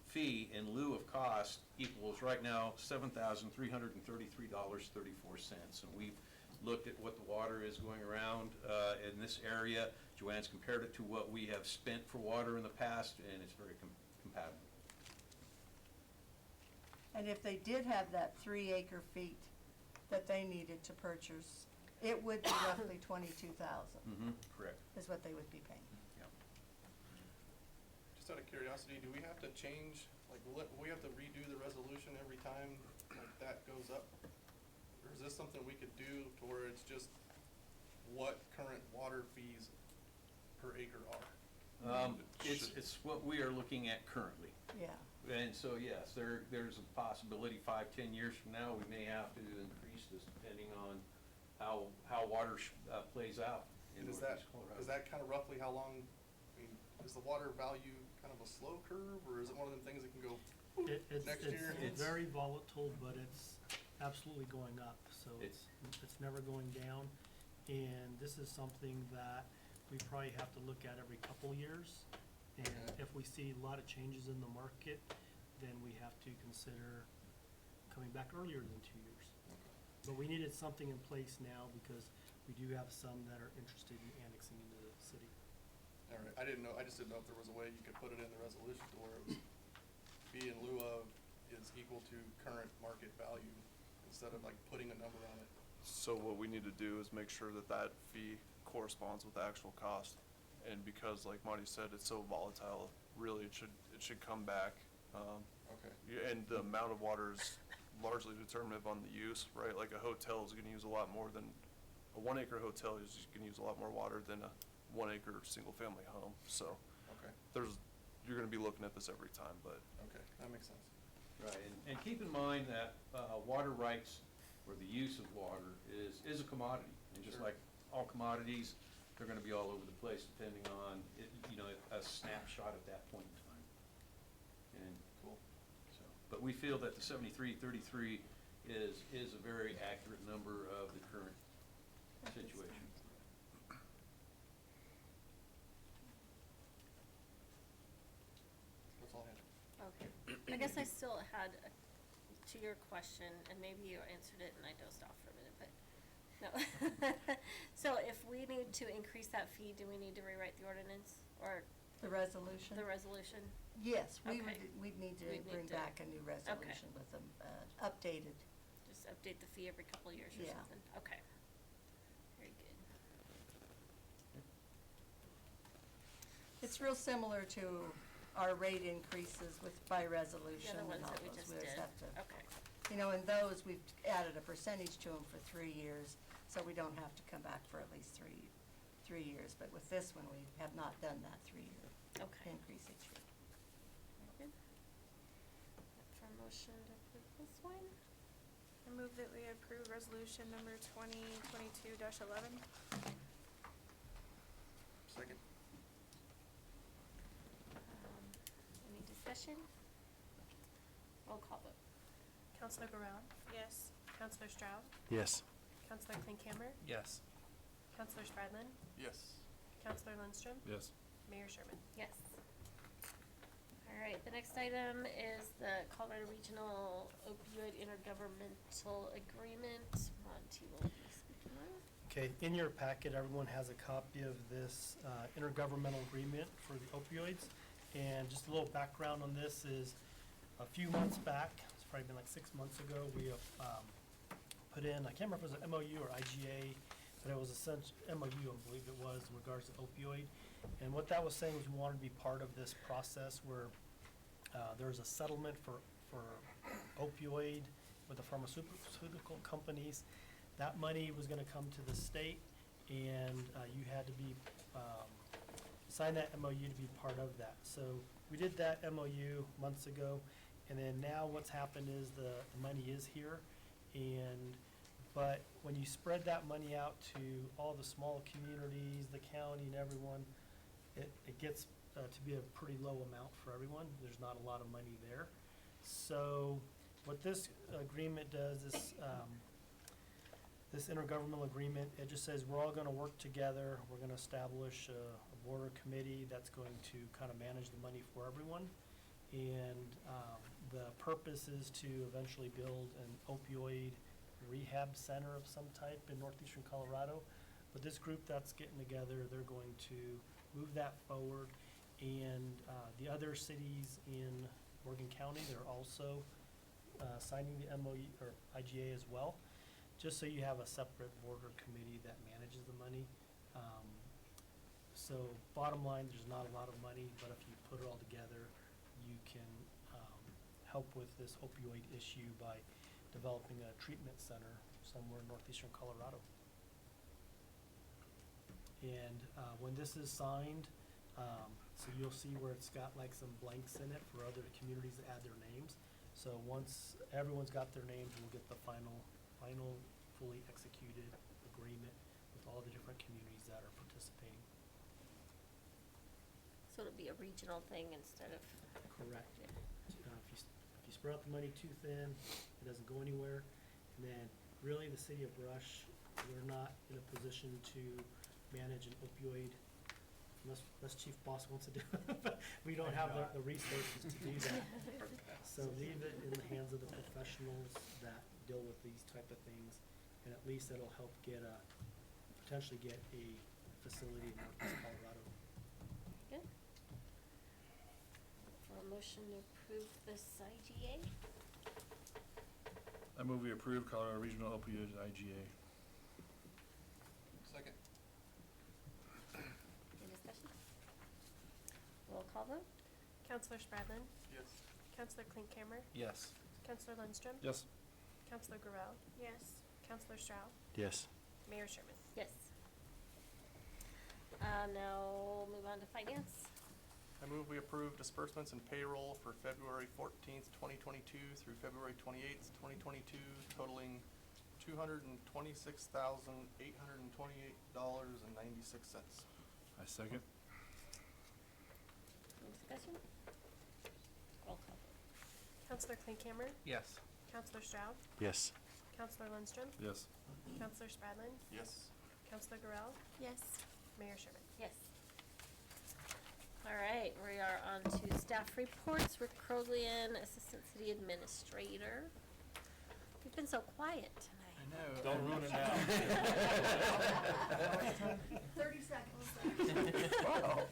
fee in lieu of cost equals right now $7,333.34. And we've looked at what the water is going around in this area. Joanne's compared it to what we have spent for water in the past, and it's very compatible. And if they did have that 3 acre-feet that they needed to purchase, it would be roughly $22,000. Correct. Is what they would be paying. Just out of curiosity, do we have to change, like, we have to redo the resolution every time like that goes up? Or is this something we could do to where it's just what current water fees per acre are? It's what we are looking at currently. Yeah. And so, yes, there's a possibility 5-10 years from now, we may have to increase this depending on how water plays out in And is Northeast Colorado. that kind of roughly how long, I mean, is the water value kind of a slow curve, or is it one of them things that can go next year? It's very volatile, but it's absolutely going up, so it's never going down. And this is something that we probably have to look at every couple years. And if we see a lot of changes in the market, then we have to consider coming back earlier than 2 years. But we needed something in place now because we do have some that are interested in annexing into the city. All right, I just didn't know if there was a way you could put it in the resolution to where it was fee in lieu of is equal to current market value instead of like putting a number on it. So what we need to do is make sure that that fee corresponds with the actual cost. And because, like Marty said, it's so volatile, really it should come back. Okay. And the amount of water is largely determinative on the use, right? Like a hotel is gonna use a lot more than, a 1 acre hotel is gonna use a lot more water than a 1 acre single family home. So Okay. you're gonna be looking at this every time, but. Okay, that makes sense. Right, and keep in mind that water rights, or the use of water, is a commodity. And just Sure. like all commodities, they're gonna be all over the place depending on, a snapshot at that point in time. And Cool. so, but we feel that the 7333 is a very accurate number of the current situation. That's all I had. Okay. I guess I still had, to your question, and maybe you answered it and I dozed off for a minute, but no. So if we need to increase that fee, do we need to rewrite the ordinance or The resolution? the resolution? Yes, Okay. we'd need to We'd need bring to- back a new resolution with them, updated. Just update the fee every couple of years or Yeah. something? Okay. Very good. It's real similar to our rate increases by resolution The and ones all that we those. just We did. have to, Okay. in those, we've added a percentage to them for 3 years, so we don't have to come back for at least three years. But with this one, we have not done that 3-year Okay. increase each year. Very good. For motion to approve this one? I move that we approve resolution number 2022-11. Second. Any discussion? Roll call vote. Counselor Brown? Yes. Counselor Stroud? Yes. Counselor Klinkhammer? Yes. Counselor Spradlin? Yes. Counselor Lundstrom? Yes. Mayor Sherman? Yes. All right, the Next item is the Colorado Regional Opioid Intergovernmental Agreement. Monty will be speaking on it. Okay, in your packet, everyone has a copy of this intergovernmental agreement for the opioids. And just a little background on this is, a few months back, it's probably been like 6 months ago, we put in, I can't remember if it was an MOU or IGA, but it was essentially MOU, I believe it was, in regards to opioid. And what that was saying was we wanted to be part of this process where there was a settlement for opioid with the pharmaceutical companies. That money was gonna come to the state, and you had to be, sign that MOU to be part of that. So we did that MOU months ago, and then now what's happened is the money is here, but when you spread that money out to all the small communities, the county and everyone, it gets to be a pretty low amount for everyone. There's not a lot of money there. So what this agreement does is, this intergovernmental agreement, it just says we're all gonna work together. We're gonna establish a border committee that's going to kind of manage the money for everyone. And the purpose is to eventually build an opioid rehab center of some type in northeastern Colorado. But this group that's getting together, they're going to move that forward. And the other cities in Morgan County, they're also signing the MOU or IGA as well, just so you have a separate border committee that manages the money. So bottom line, there's not a lot of money, but if you put it all together, you can help with this opioid issue by developing a treatment center somewhere in northeastern Colorado. And when this is signed, so you'll see where it's got like some blanks in it for other communities that add their names. So once everyone's got their names, we'll get the final fully executed agreement with all the different communities that are participating. So it'll be a regional thing instead of. Correct. Yeah. If you spread out the money too thin, it doesn't go anywhere. And then really the city of Brush, we're not in a position to manage an opioid unless Chief Boss wants to do it, but we don't have the resources to do that. So leave it in the hands of the professionals that deal with these type of things, and at least it'll help potentially get a facility in northeast Colorado. Good. For a motion to approve this IGA. I move we approve Colorado Regional Opioid IGA. Second. Any discussion? Roll call vote? Counselor Spradlin? Yes. Counselor Klinkhammer? Yes. Counselor Lundstrom? Yes. Counselor Gravel? Yes. Counselor Stroud? Yes. Mayor Sherman? Yes. Now move on to finance. I move we approve disbursements and payroll for February 14th, 2022 through February 28th, 2022, totaling $226,828.96. I second. Any discussion? Roll call vote. Counselor Klinkhammer? Yes. Counselor Stroud? Yes. Counselor Lundstrom? Yes. Counselor Spradlin? Yes. Counselor Garrell? Yes. Mayor Sherman? Yes. All right, we are on to staff reports. Rick Kroglian, Assistant City Administrator. You've been so quiet tonight. I know. Don't ruin it now. 30 seconds. Wow.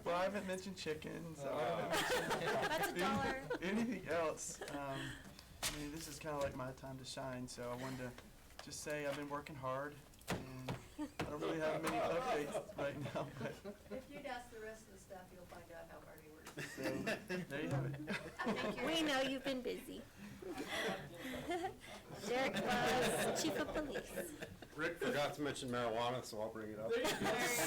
Well, I haven't mentioned chickens. I haven't mentioned That's $1. anything else. I mean, this is kind of like my time to shine, so I wanted to just say I've been working hard, and I don't really have many updates right now, but If you'd ask the rest of the staff, you'll find out how hard he works. so there you have it. We know you've been busy. Derek was Chief of Police. Rick forgot to mention marijuana, so I'll bring it up. There you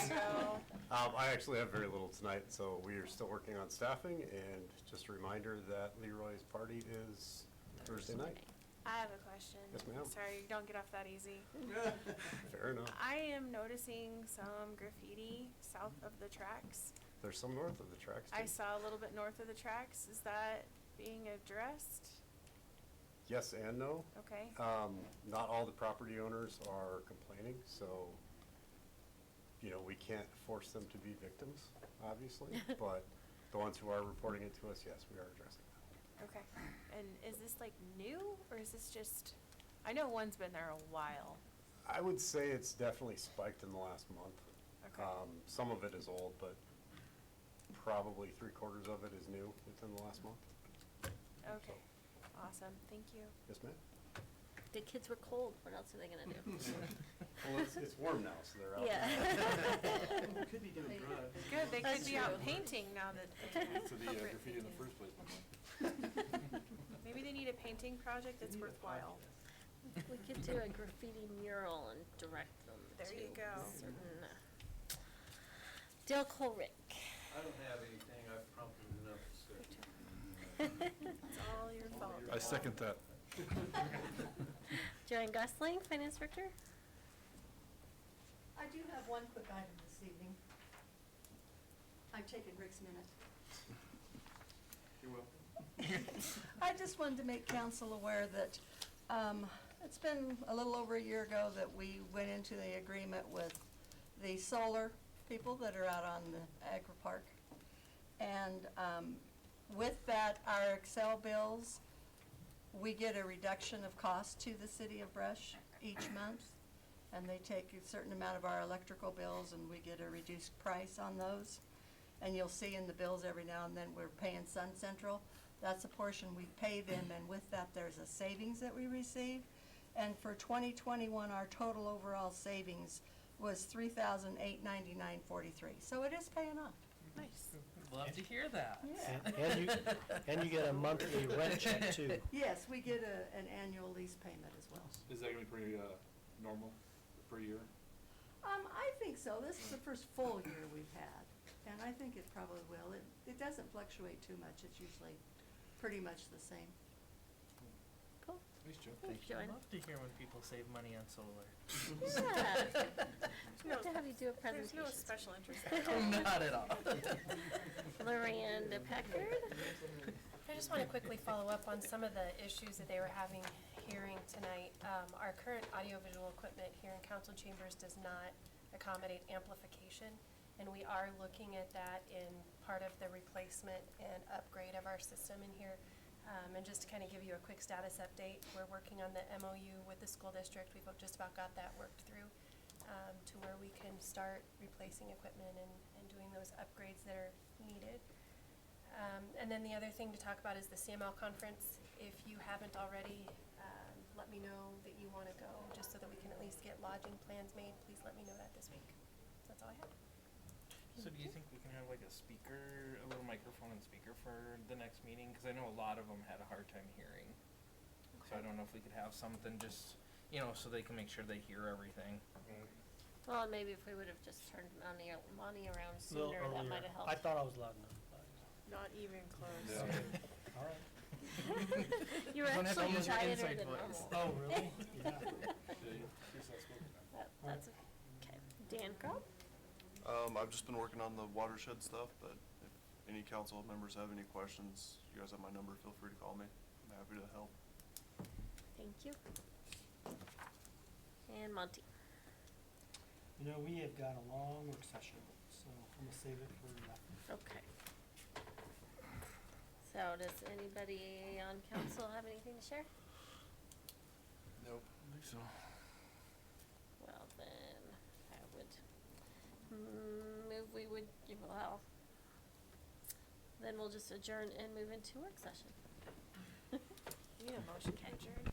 go. I actually have very little tonight, so we are still working on staffing, and just a reminder that Leroy's party is Thursday night. I have a question. Yes, ma'am. Sorry, you don't get off that easy. Fair enough. I am noticing some graffiti south of the tracks. There's some north of the tracks, I too. saw a little bit north of the tracks. Is that being addressed? Yes and no. Okay. Not all the property owners are complaining, so, you know, we can't force them to be victims, obviously, but the ones who are reporting it to us, yes, we are addressing that. Okay. And is this like new, or is this just, I know one's been there a while. I would say it's definitely spiked in the last month. Okay. Some of it is old, but probably 3/4 of it is new within the last month. Okay. Awesome. Thank you. Yes, ma'am? The kids were cold, what else are they gonna do? Well, it's warm now, so they're out. Yeah. Could be doing drugs. Good, they That's could be out true. painting now that they have appropriate painting. Maybe they need a painting project that's worthwhile. We could do a graffiti mural and direct them There to you go. certain, Dale Colrick. I don't have anything, I've prompted enough discussion. It's all your fault. I second that. Joanne Gosling, Finance Director. I do have one quick item this evening. I'm taking Rick's minute. You're welcome. I just wanted to make council aware that, it's been a little over a year ago that we went into the agreement with the solar people that are out on the agri park. And, with that, our Excel bills, we get a reduction of cost to the city of Brush each month. And they take a certain amount of our electrical bills and we get a reduced price on those. And you'll see in the bills every now and then we're paying Sun Central. That's a portion we pay them, and with that there's a savings that we receive. And for 2021, our total overall savings was $3,899.43. So it is paying off. Nice. Love to hear that. Yeah. And you get a monthly rent check too. Yes, we get an annual lease payment as well. Is that gonna be pretty, normal per year? I think so. This is the first full year we've had, and I think it probably will. It doesn't fluctuate too much. It's usually pretty much the same. Cool. Nice job. Thanks, Joanne. Love to hear when people save money on solar. Yeah. Love to have you do a There's presentation. no special interest. Not at all. Lorraine Packard. I just want to quickly follow up on some of the issues that they were having hearing tonight. Our current audiovisual equipment here in council chambers does not accommodate amplification, and we are looking at that in part of the replacement and upgrade of our system in here. And just to kind of give you a quick status update, we're working on the MOU with the school district. We've just about got that worked through to where we can start replacing equipment and doing those upgrades that are needed. And then the other thing to talk about is the CML conference. If you haven't already, let me know that you want to go, just so that we can at least get lodging plans made. Please let me know that this week. That's all I have. So do you think we can have like a speaker, a little microphone and speaker for the next meeting? Because I know a lot of them had a hard time hearing. So I don't know if we could have something just, so they can make sure they hear everything. Well, maybe if we would have just turned Monty around Little sooner, that earlier. might have helped. I thought I was loud enough. Not even close. All right. You were Don't have to actually use your quieter inside than voice. normal. Oh, really? Yeah. That's okay. Dan Crop? I've just been working on the Watershed stuff, but if any council members have any questions, you guys have my number, feel free to call me. I'm happy to help. Thank you. And Monty? We have got a long work session, so I'm gonna save it for that. Okay. So does anybody on council have anything to share? Nope. I think so. Well, then I would then we'll just adjourn and move into work session. You need a motion to adjourn.